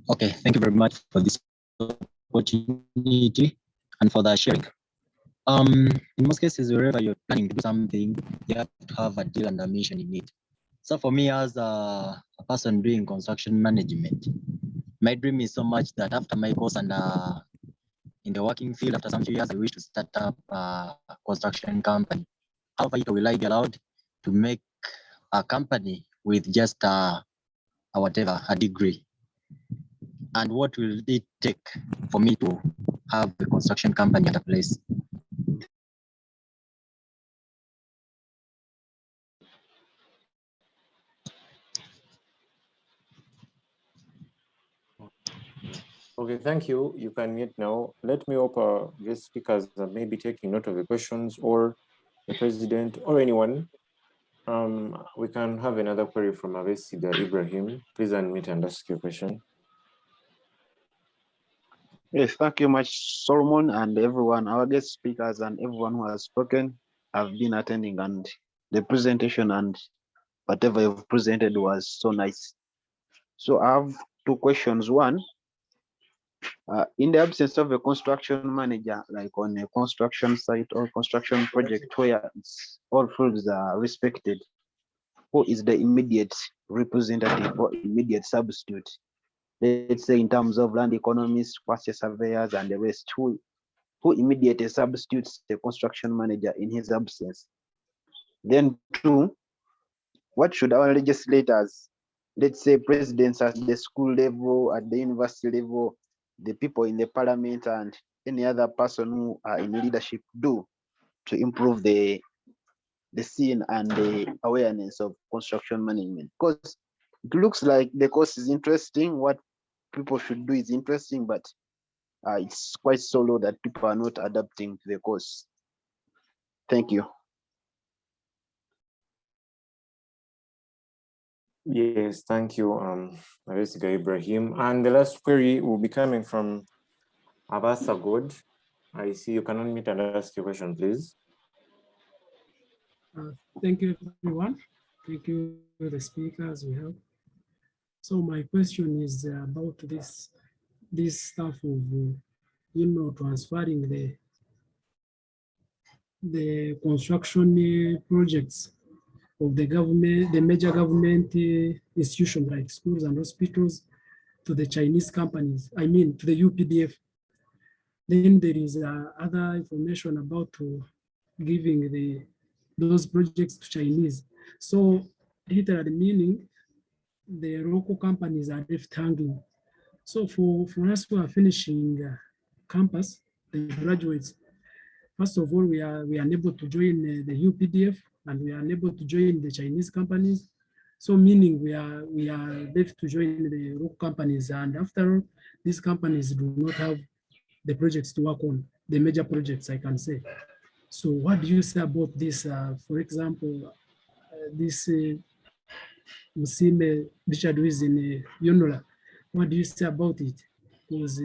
Okay, thank you very much for this opportunity and for the sharing. In most cases, wherever you're planning to do something, you have to have a deal and a mission in it. So for me, as a person doing construction management, my dream is so much that after my course and in the working field, after some few years, I wish to start up a construction company. How far will I be allowed to make a company with just a degree? And what will it take for me to have a construction company at a place? Okay, thank you. You can mute now. Let me hope guest speakers may be taking note of the questions, or the president or anyone. We can have another query from Avesiga Ibrahim. Please unmute and ask your question. Yes, thank you much, Solomon, and everyone, our guest speakers and everyone who has spoken. I've been attending, and the presentation and whatever you've presented was so nice. So I have two questions. One, in the absence of a construction manager, like on a construction site or construction project where all fields are respected, who is the immediate representative or immediate substitute? Let's say in terms of land economists, quasi surveyors, and the rest, who immediately substitutes the construction manager in his absence? Then two, what should our legislators, let's say presidents at the school level, at the university level, the people in the parliament, and any other person who are in leadership do to improve the scene and the awareness of construction management? Because it looks like the course is interesting, what people should do is interesting, but it's quite solo that people are not adapting to the course. Thank you. Yes, thank you, Avesiga Ibrahim. And the last query will be coming from Abasa God. I see you can unmute and ask your question, please. Thank you, everyone. Thank you, the speakers we have. So my question is about this stuff of, transferring the construction projects of the government, the major government institutions like schools and hospitals, to the Chinese companies, I mean to the UPDF. Then there is other information about giving those projects to Chinese. So literally meaning the local companies are left hanging. So for us who are finishing campus, the graduates, first of all, we are unable to join the UPDF, and we are unable to join the Chinese companies. So meaning we are left to join the local companies, and after all, these companies do not have the projects to work on, the major projects, I can say. So what do you say about this? For example, this Musime Richard, who is in Yonola, what do you say about it? Because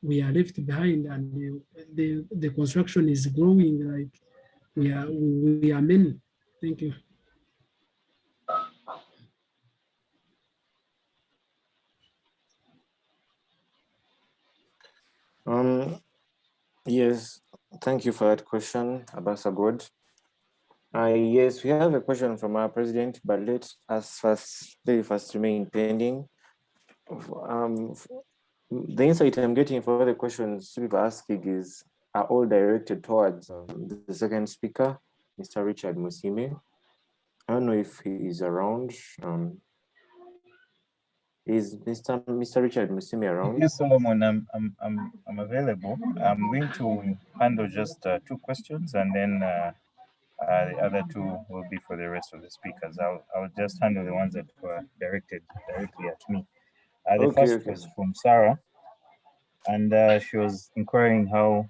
we are left behind, and the construction is growing, like we are many. Thank you. Yes, thank you for that question, Abasa God. Yes, we have a question from our president, but let us very first remain pending. The insight I'm getting for the questions people asking are all directed towards the second speaker, Mr. Richard Musime. I don't know if he is around. Is Mr. Richard Musime around? Yes, Solomon, I'm available. I'm going to handle just two questions, and then the other two will be for the rest of the speakers. I'll just handle the ones that were directed directly at me. The first was from Sarah, and she was inquiring how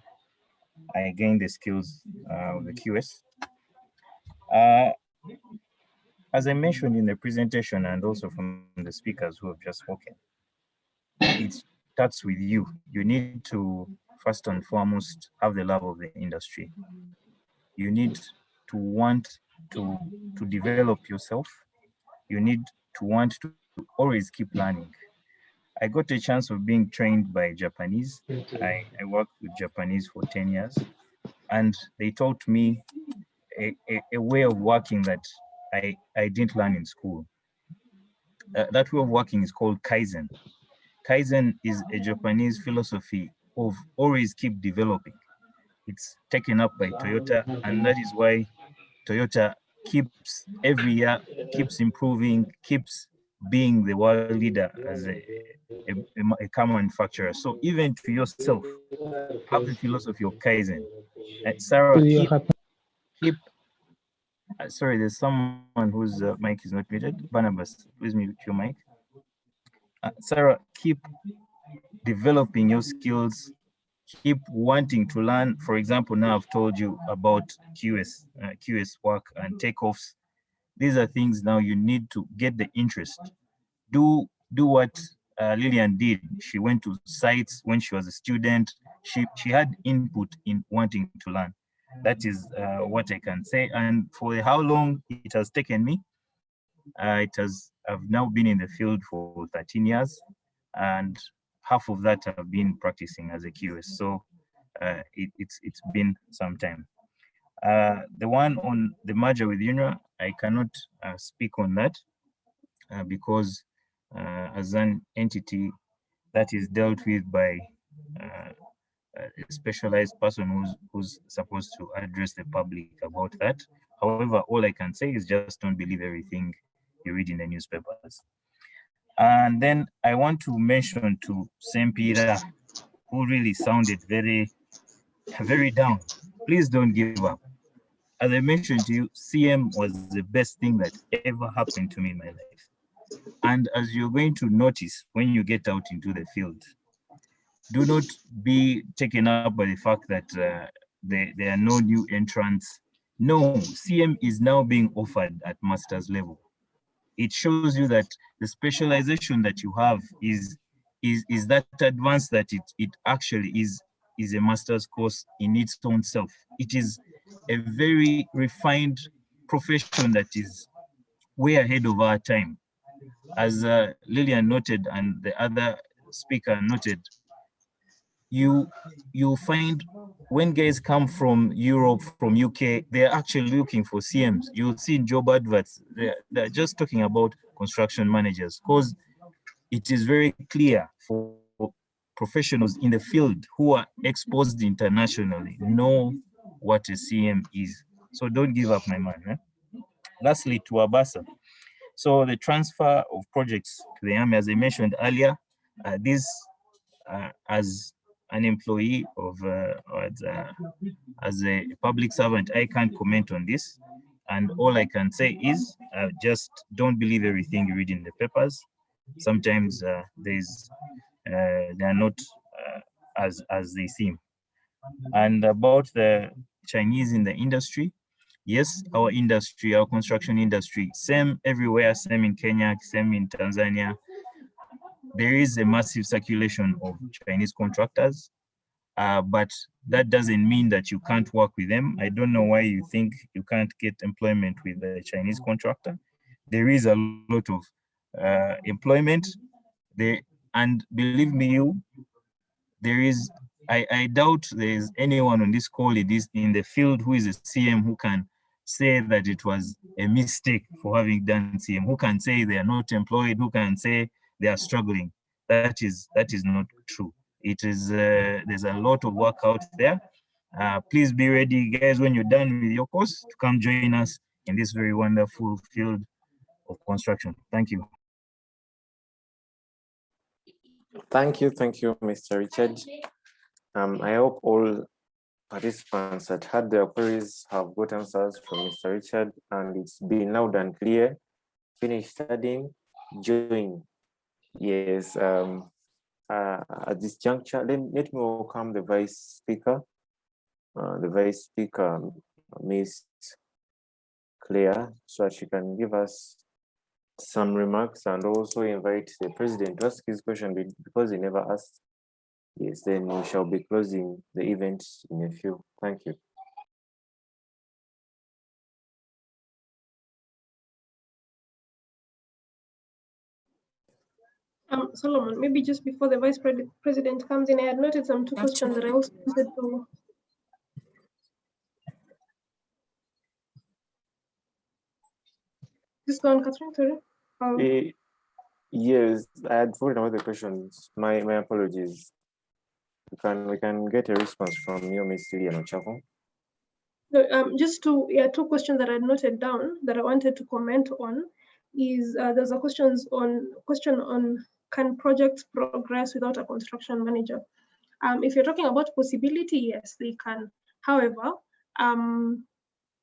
I gained the skills of the QS. As I mentioned in the presentation, and also from the speakers who have just spoken, it starts with you. You need to first and foremost have the love of the industry. You need to want to develop yourself. You need to want to always keep learning. I got a chance of being trained by Japanese. I worked with Japanese for 10 years, and they taught me a way of working that I didn't learn in school. That way of working is called Kaizen. Kaizen is a Japanese philosophy of always keep developing. It's taken up by Toyota, and that is why Toyota keeps every year, keeps improving, keeps being the world leader as a car manufacturer. So even to yourself, have the philosophy of Kaizen. Sarah, keep sorry, there's someone whose mic is not muted. Barnabas, please mute your mic. Sarah, keep developing your skills, keep wanting to learn. For example, now I've told you about QS work and takeoffs. These are things now you need to get the interest. Do what Lillian did. She went to sites when she was a student. She had input in wanting to learn. That is what I can say. And for how long it has taken me, I've now been in the field for 13 years, and half of that I've been practicing as a QS. So it's been some time. The one on the merger with UNRWA, I cannot speak on that because as an entity that is dealt with by a specialized person who's supposed to address the public about that. However, all I can say is just don't believe everything you read in the newspapers. And then I want to mention to Sempira, who really sounded very, very down. Please don't give up. As I mentioned to you, CM was the best thing that ever happened to me in my life. And as you're going to notice when you get out into the field, do not be taken up by the fact that there are no new entrants. No, CM is now being offered at master's level. It shows you that the specialization that you have is that advanced that it actually is a master's course in its own self. It is a very refined profession that is way ahead of our time. As Lillian noted and the other speaker noted, you find when guys come from Europe, from UK, they're actually looking for CMs. You'll see in job adverts, they're just talking about construction managers, because it is very clear for professionals in the field who are exposed internationally know what a CM is. So don't give up, my man. Eh? Lastly, to Abasa. So the transfer of projects to the Army, as I mentioned earlier, this as an employee of as a public servant, I can't comment on this. And all I can say is just don't believe everything you read in the papers. Sometimes they are not as they seem. And about the Chinese in the industry, yes, our industry, our construction industry, same everywhere, same in Kenya, same in Tanzania. There is a massive circulation of Chinese contractors, but that doesn't mean that you can't work with them. I don't know why you think you can't get employment with a Chinese contractor. There is a lot of employment there, and believe me, I doubt there's anyone on this call in the field who is a CM who can say that it was a mistake for having done CM, who can say they are not employed, who can say they are struggling. That is not true. It is there's a lot of work out there. Please be ready, guys, when you're done with your course, to come join us in this very wonderful field of construction. Thank you. Thank you, Mr. Richard. I hope all participants that had their queries have got answers from Mr. Richard, and it's been loud and clear. Finish studying, join. Yes, at this juncture, let me welcome the Vice Speaker. The Vice Speaker, Ms. Claire, so that she can give us some remarks, and also invite the President to ask his question because he never asked. Yes, then we shall be closing the event in a few. Thank you. Solomon, maybe just before the Vice President comes in, I had noted some two questions that I also wanted to. Just go on, Catherine, sorry. Yes, I had forgotten about the questions. My apologies. We can get a response from you, Ms. Lillian Ochako. No, just two questions that I noted down that I wanted to comment on. Is there's a question on can projects progress without a construction manager? If you're talking about possibility, yes, they can. However,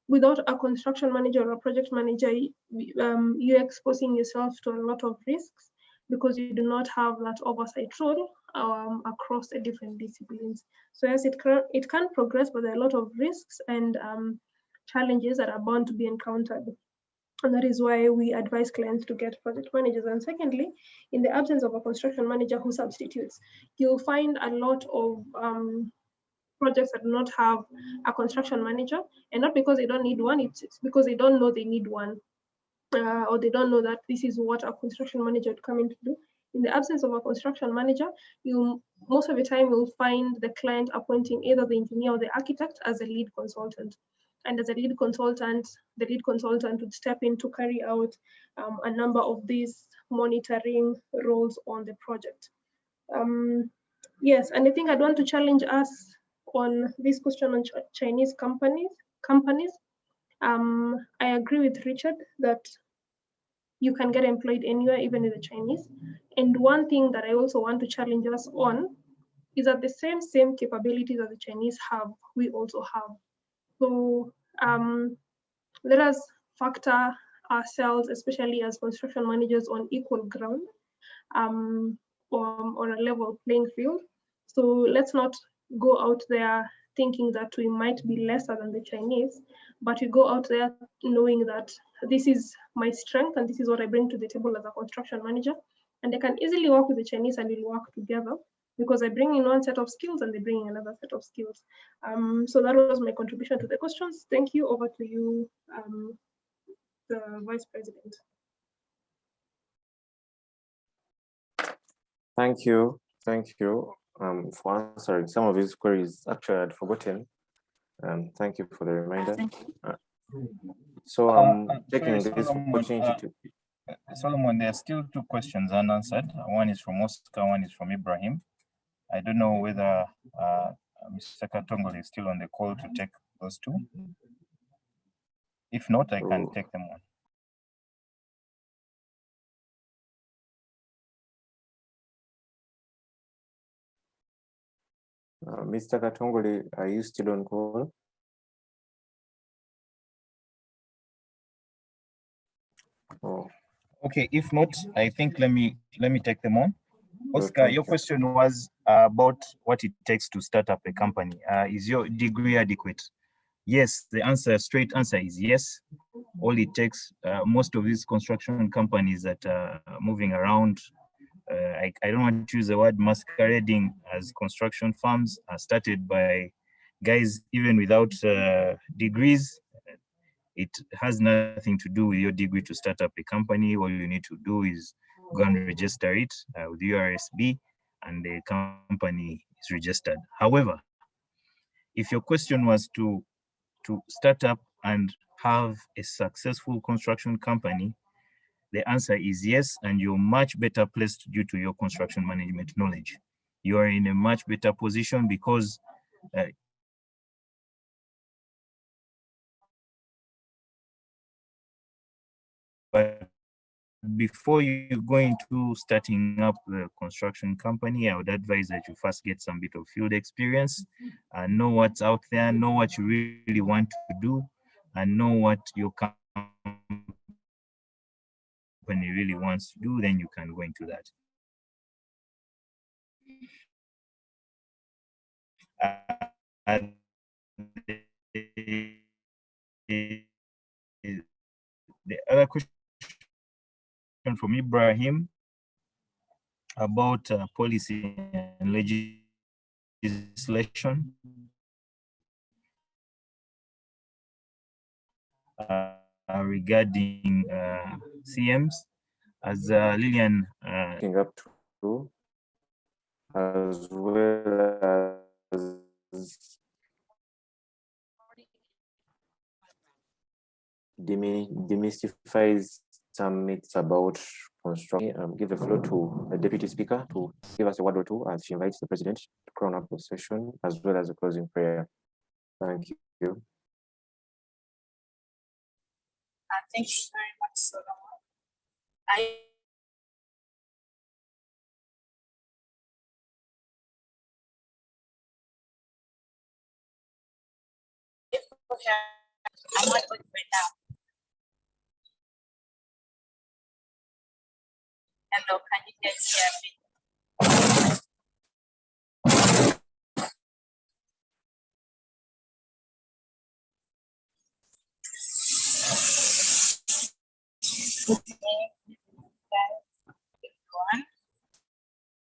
without a construction manager or a project manager, you're exposing yourself to a lot of risks. because you do not have that oversight role across the different disciplines. So yes, it can progress, but there are a lot of risks and challenges that are bound to be encountered. And that is why we advise clients to get project managers. And secondly, in the absence of a construction manager who substitutes, you'll find a lot of projects that do not have a construction manager, and not because they don't need one, it's because they don't know they need one, or they don't know that this is what a construction manager would come in to do. In the absence of a construction manager, most of the time you'll find the client appointing either the engineer or the architect as a lead consultant. And as a lead consultant, the lead consultant would step in to carry out a number of these monitoring roles on the project. Yes, and I think I'd want to challenge us on this question on Chinese companies. I agree with Richard that you can get employed anywhere, even with the Chinese. And one thing that I also want to challenge us on is that the same capabilities that the Chinese have, we also have. So let us factor ourselves, especially as construction managers, on equal ground, on a level playing field. So let's not go out there thinking that we might be lesser than the Chinese, but we go out there knowing that this is my strength and this is what I bring to the table as a construction manager. And I can easily work with the Chinese and we'll work together because I bring in one set of skills and they bring in another set of skills. So that was my contribution to the questions. Thank you. Over to you, the Vice President. Thank you for answering some of these queries. Actually, I'd forgotten. Thank you for the reminder. So I'm taking this opportunity to. Solomon, there are still two questions unanswered. One is from Oscar, one is from Ibrahim. I don't know whether Mr. Katongole is still on the call to take those two. If not, I can take them on. Mr. Katongole, are you still on call? Oh. Okay, if not, I think let me take them on. Oscar, your question was about what it takes to start up a company. Is your degree adequate? Yes, the straight answer is yes. All it takes, most of these construction companies that are moving around, I don't want to use the word masquerading as construction firms, are started by guys even without degrees. It has nothing to do with your degree to start up a company. All you need to do is go and register it with URSB and the company is registered. However, if your question was to start up and have a successful construction company, the answer is yes, and you're much better placed due to your construction management knowledge. You are in a much better position because but before you go into starting up the construction company, I would advise that you first get some bit of field experience, know what's out there, know what you really want to do, and know what your company really wants to do, then you can go into that. The other question from Ibrahim about policy and legislation. Regarding CMs, as Lillian up to, as well as demystifies some myths about construction. Give the floor to the Deputy Speaker to give us a word or two as she invites the President to crown up the session, as well as a closing prayer. Thank you. Thank you very much, Solomon. I'm not going right now. Hello, can you guys hear me? Everyone,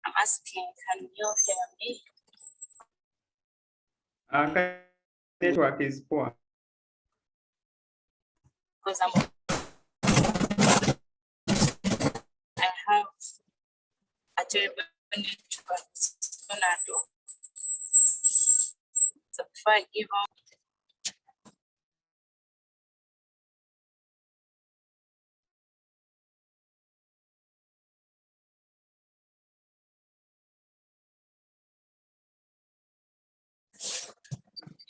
I'm asking, can you hear me? Network is poor. Because I have a terrible network. So before I give up,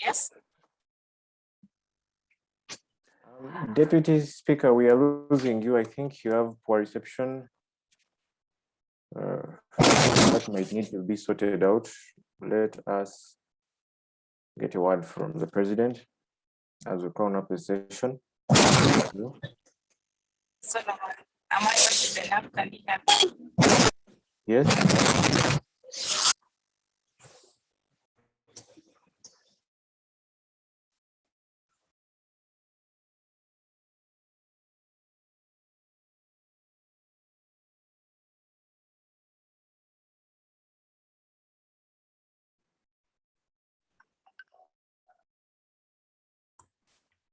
yes. Deputy Speaker, we are losing you. I think you have poor reception. That might need to be sorted out. Let us get a word from the President as we round up the session. Solomon, am I audible enough? Can you hear me? Yes.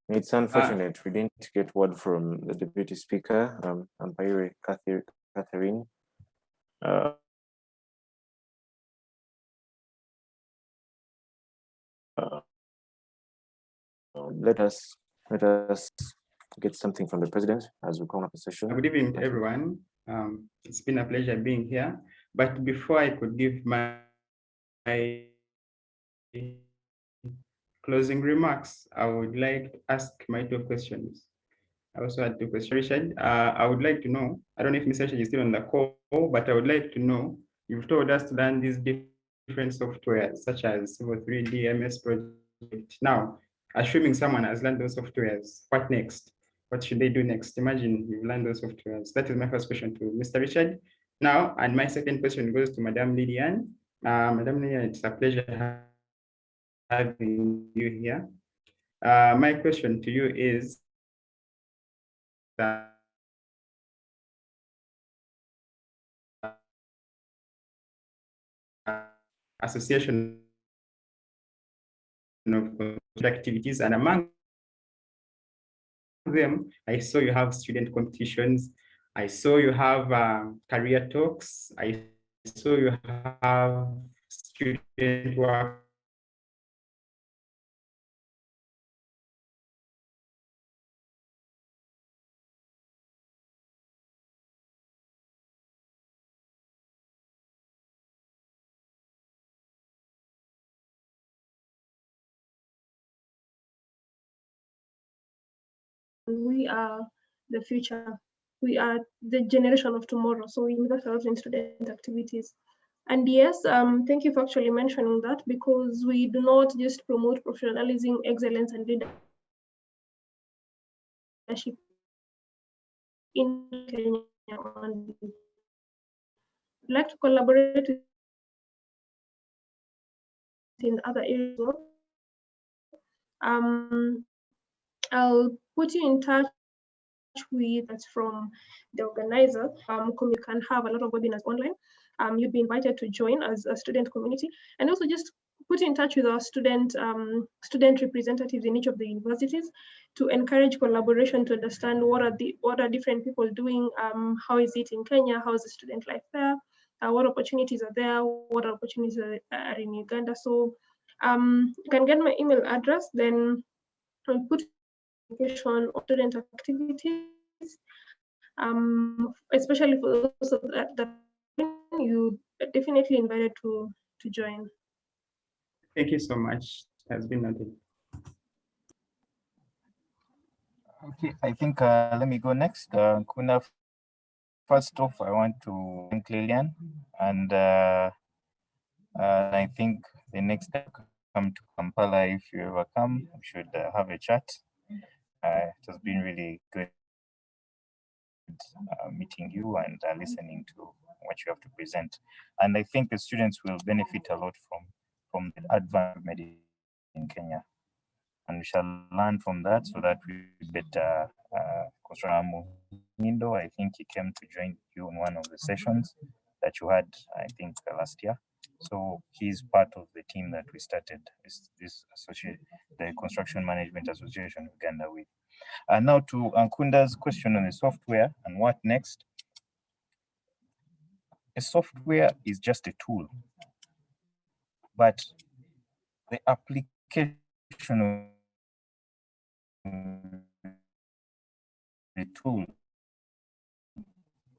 It's unfortunate we didn't get word from the Deputy Speaker, Ampaire Catherine. Let us get something from the President as we come up the session. Good evening, everyone. It's been a pleasure being here. But before I could give my closing remarks, I would like to ask my two questions. I also had two questions. Richard, I would like to know, I don't know if Mr. Richard is still on the call, but I would like to know, you've told us to learn these different softwares, such as Civil 3D, MS Project. Now, assuming someone has learned those softwares, what next? What should they do next? Imagine you've learned those softwares. That is my first question to Mr. Richard. Now, and my second question goes to Madame Lydiane. Madame Lydiane, it's a pleasure having you here. My question to you is, association of activities, and among them, I saw you have student competitions. I saw you have career talks. I saw you have student work. We are the future. We are the generation of tomorrow. So we invest a lot in student activities. And yes, thank you for actually mentioning that, because we do not just promote professionalism, excellence, and leadership in Kenya only. I'd like to collaborate in other areas. I'll put you in touch with that's from the organizer. You can have a lot of webinars online. You'd be invited to join as a student community, and also just put in touch with our student representatives in each of the universities to encourage collaboration, to understand what are different people doing, how is it in Kenya, how is the student life there, what opportunities are there, what opportunities are in Uganda. So you can get my email address, then I'll put on student activities, especially for those that you definitely invited to join. Thank you so much. It has been noted. Okay, I think let me go next. Kuna, first off, I want to thank Lillian, and I think the next time come to Kampala, if you ever come, we should have a chat. It has been really good meeting you and listening to what you have to present. And I think the students will benefit a lot from the advanced medicine in Kenya. And we shall learn from that so that we better Muhindo. I think he came to join you in one of the sessions that you had, I think, last year. So he's part of the team that we started this associate, the Construction Management Association of Uganda with. And now to Ankunda's question on the software and what next. A software is just a tool, but the application of the tool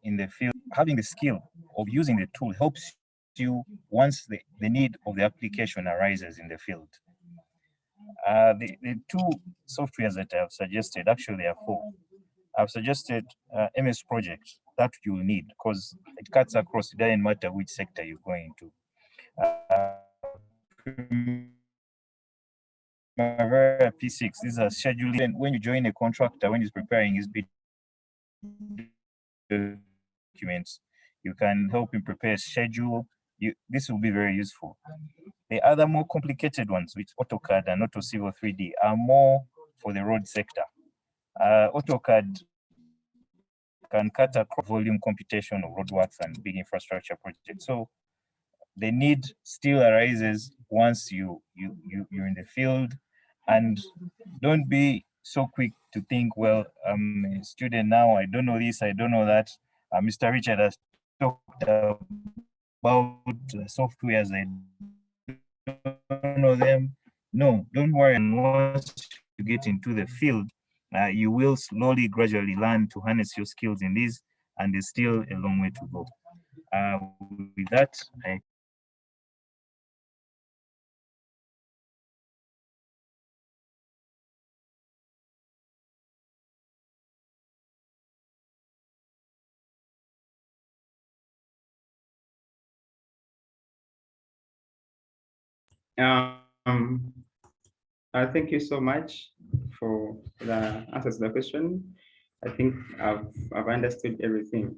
in the field, having the skill of using the tool helps you once the need of the application arises in the field. The two softwares that I've suggested, actually there are four. I've suggested MS Project, that you will need because it cuts across, it doesn't matter which sector you go into. P6, these are scheduling. When you join a contractor, when he's preparing his bid documents, you can help him prepare a schedule. This will be very useful. The other more complicated ones, which AutoCAD and AutoCivil 3D, are more for the road sector. AutoCAD can cut across volume computation of roadworks and big infrastructure projects. So the need still arises once you're in the field, and don't be so quick to think, well, I'm a student now, I don't know this, I don't know that. Mr. Richard has talked about softwares, I don't know them. No, don't worry. And once you get into the field, you will slowly, gradually learn to harness your skills in these, and there's still a long way to go. With that, I Thank you so much for the answers to the question. I think I've understood everything.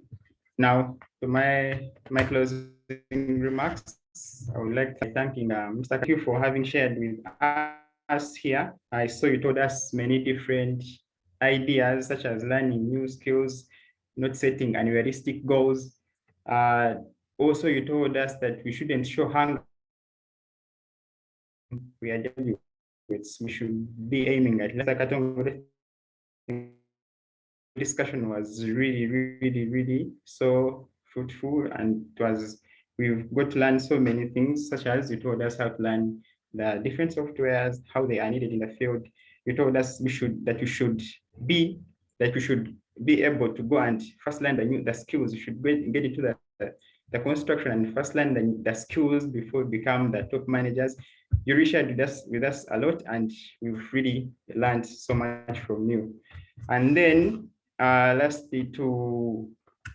Now, to my closing remarks, I would like to thank Mr. Thank you for having shared with us here. I saw you told us many different ideas, such as learning new skills, not setting unrealistic goals. Also, you told us that we shouldn't show hunger. We are just, we should be aiming at discussion was really so fruitful, and we've got to learn so many things, such as you told us how to learn the different softwares, how they are needed in the field. You told us we should be able to go and first learn the skills. You should get into the construction and first learn the skills before we become the top managers. You really shared with us a lot, and we've really learned so much from you. And then lastly, to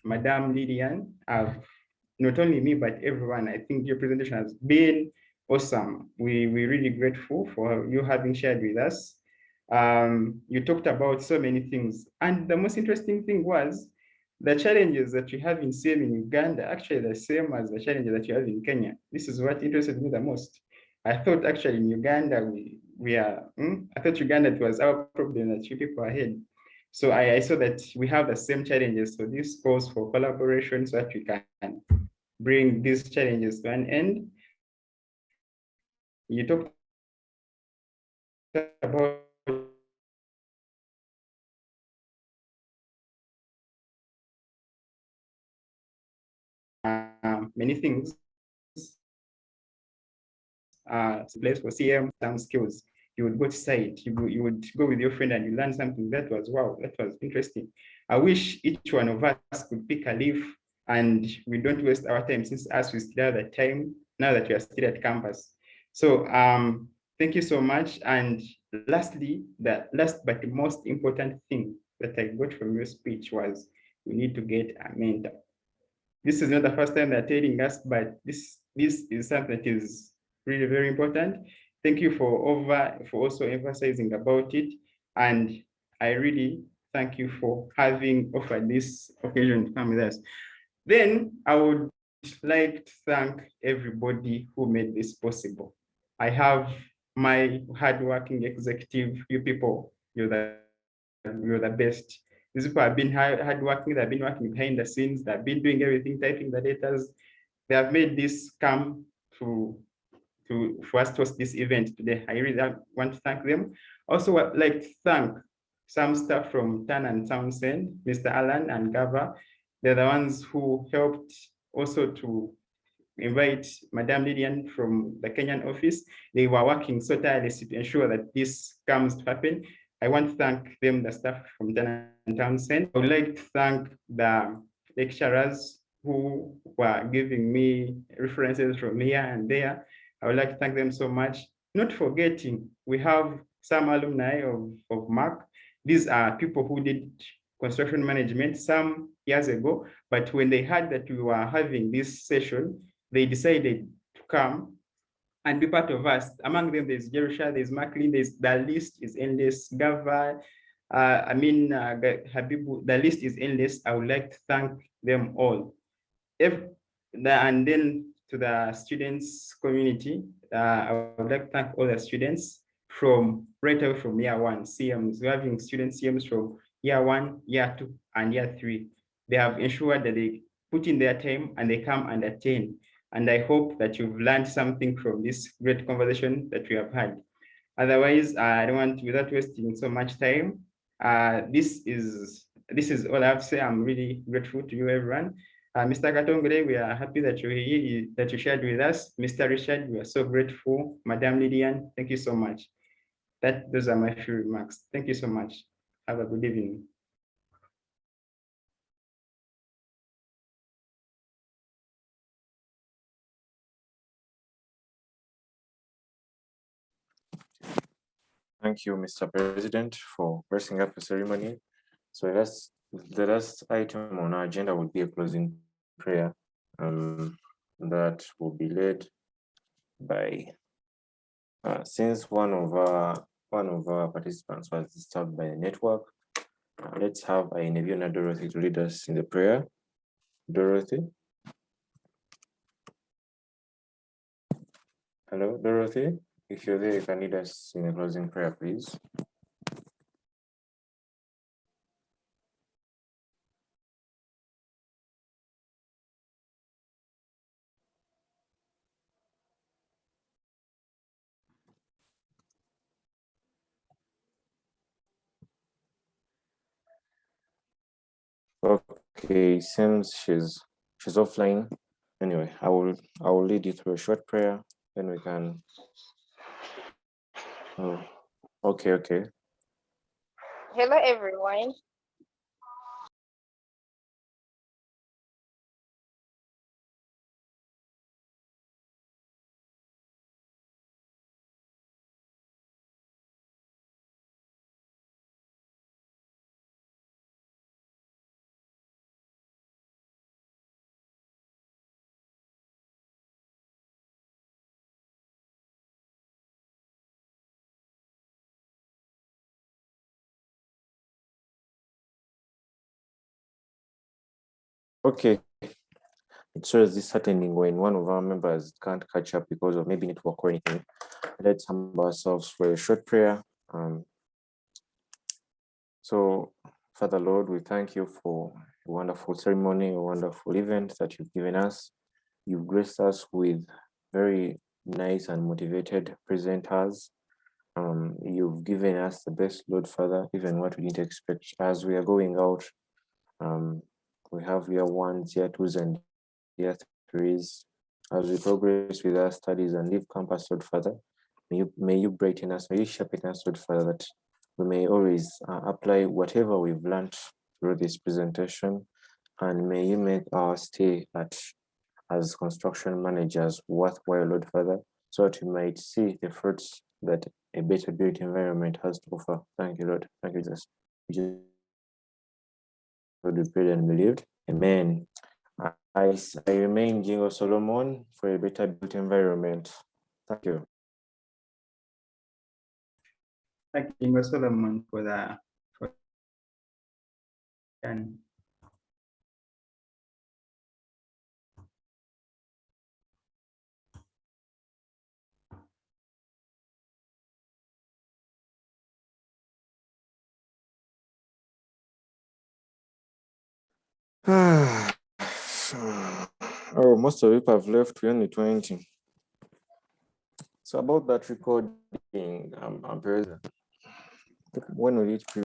Madame Lillian, not only me, but everyone, I think your presentation has been awesome. We're really grateful for you having shared with us. You talked about so many things. And the most interesting thing was the challenges that you have in CM in Uganda, actually the same as the challenges that you have in Kenya. This is what interested me the most. I thought actually in Uganda, I thought Uganda, it was our problem that you people ahead. So I saw that we have the same challenges. So this calls for collaboration so that we can bring these challenges to an end. You talked about many things. Place for CM, some skills. You would go to site, you would go with your friend and you learn something. That was wow, that was interesting. I wish each one of us could pick a leaf and we don't waste our time, since us we still have the time now that we are still at campus. So thank you so much. And lastly, the last but the most important thing that I got from your speech was we need to get a mentor. This is not the first time they're telling us, but this is something that is really very important. Thank you for also emphasizing about it. And I really thank you for having offered this occasion to come with us. Then I would like to thank everybody who made this possible. I have my hardworking executive, you people, you're the best. These people have been hardworking, they've been working behind the scenes, they've been doing everything, typing the data. They have made this come for us to host this event today. I really want to thank them. Also, I'd like to thank some staff from Tan and Townsend, Mr. Alan and Gava. They're the ones who helped also to invite Madame Lydian from the Kenyan office. They were working so tirelessly to ensure that this comes to happen. I want to thank them, the staff from Tan and Townsend. I would like to thank the lecturers who were giving me references from here and there. I would like to thank them so much. Not forgetting, we have some alumni of MAC. These are people who did construction management some years ago, but when they heard that we were having this session, they decided to come and be part of us. Among them, there's Jerusha, there's Macklin, the list is endless. Gava, Habibu, the list is endless. I would like to thank them all. And then to the students community, I would like to thank all the students from right away from year one, CMs. We're having student CMs from year one, year two, and year three. They have ensured that they put in their time and they come and attend. And I hope that you've learned something from this great conversation that we have had. Otherwise, I don't want, without wasting so much time, this is all I have to say. I'm really grateful to you, everyone. Mr. Katongre, we are happy that you're here, that you shared with us. Mr. Richard, we are so grateful. Madame Lydian, thank you so much. Those are my few remarks. Thank you so much. Have a good evening. Thank you, Mr. President, for pressing up the ceremony. So the last item on our agenda will be a closing prayer that will be led by, since one of our participants was disturbed by a network, let's have Ineviona Dorothy to lead us in the prayer. Dorothy. Hello, Dorothy. If you're there, you can lead us in a closing prayer, please. Okay, seems she's offline. Anyway, I will lead you through a short prayer, then we can. Oh, okay. Hello, everyone. Okay. It shows this happening when one of our members can't catch up because of maybe network or anything. Let's humble ourselves for a short prayer. So, Father Lord, we thank you for a wonderful ceremony, a wonderful event that you've given us. You've graced us with very nice and motivated presenters. You've given us the best, Lord Father, even what we didn't expect as we are going out. We have year ones, year twos, and year threes. As we progress with our studies and leave campus, Lord Father, may you brighten us, may you sharpen us, Lord Father, that we may always apply whatever we've learned through this presentation, and may you make our stay as construction managers worthwhile, Lord Father, so that we might see the fruits that a better built environment has to offer. Thank you, Lord. Thank you, Jesus. We prayed and believed. Amen. I remain Jingo Solomon for a better built environment. Thank you. Thank you, Jingo Solomon, for Done. Oh, most of you have left 2020. So about that recording, I'm present. When will it be?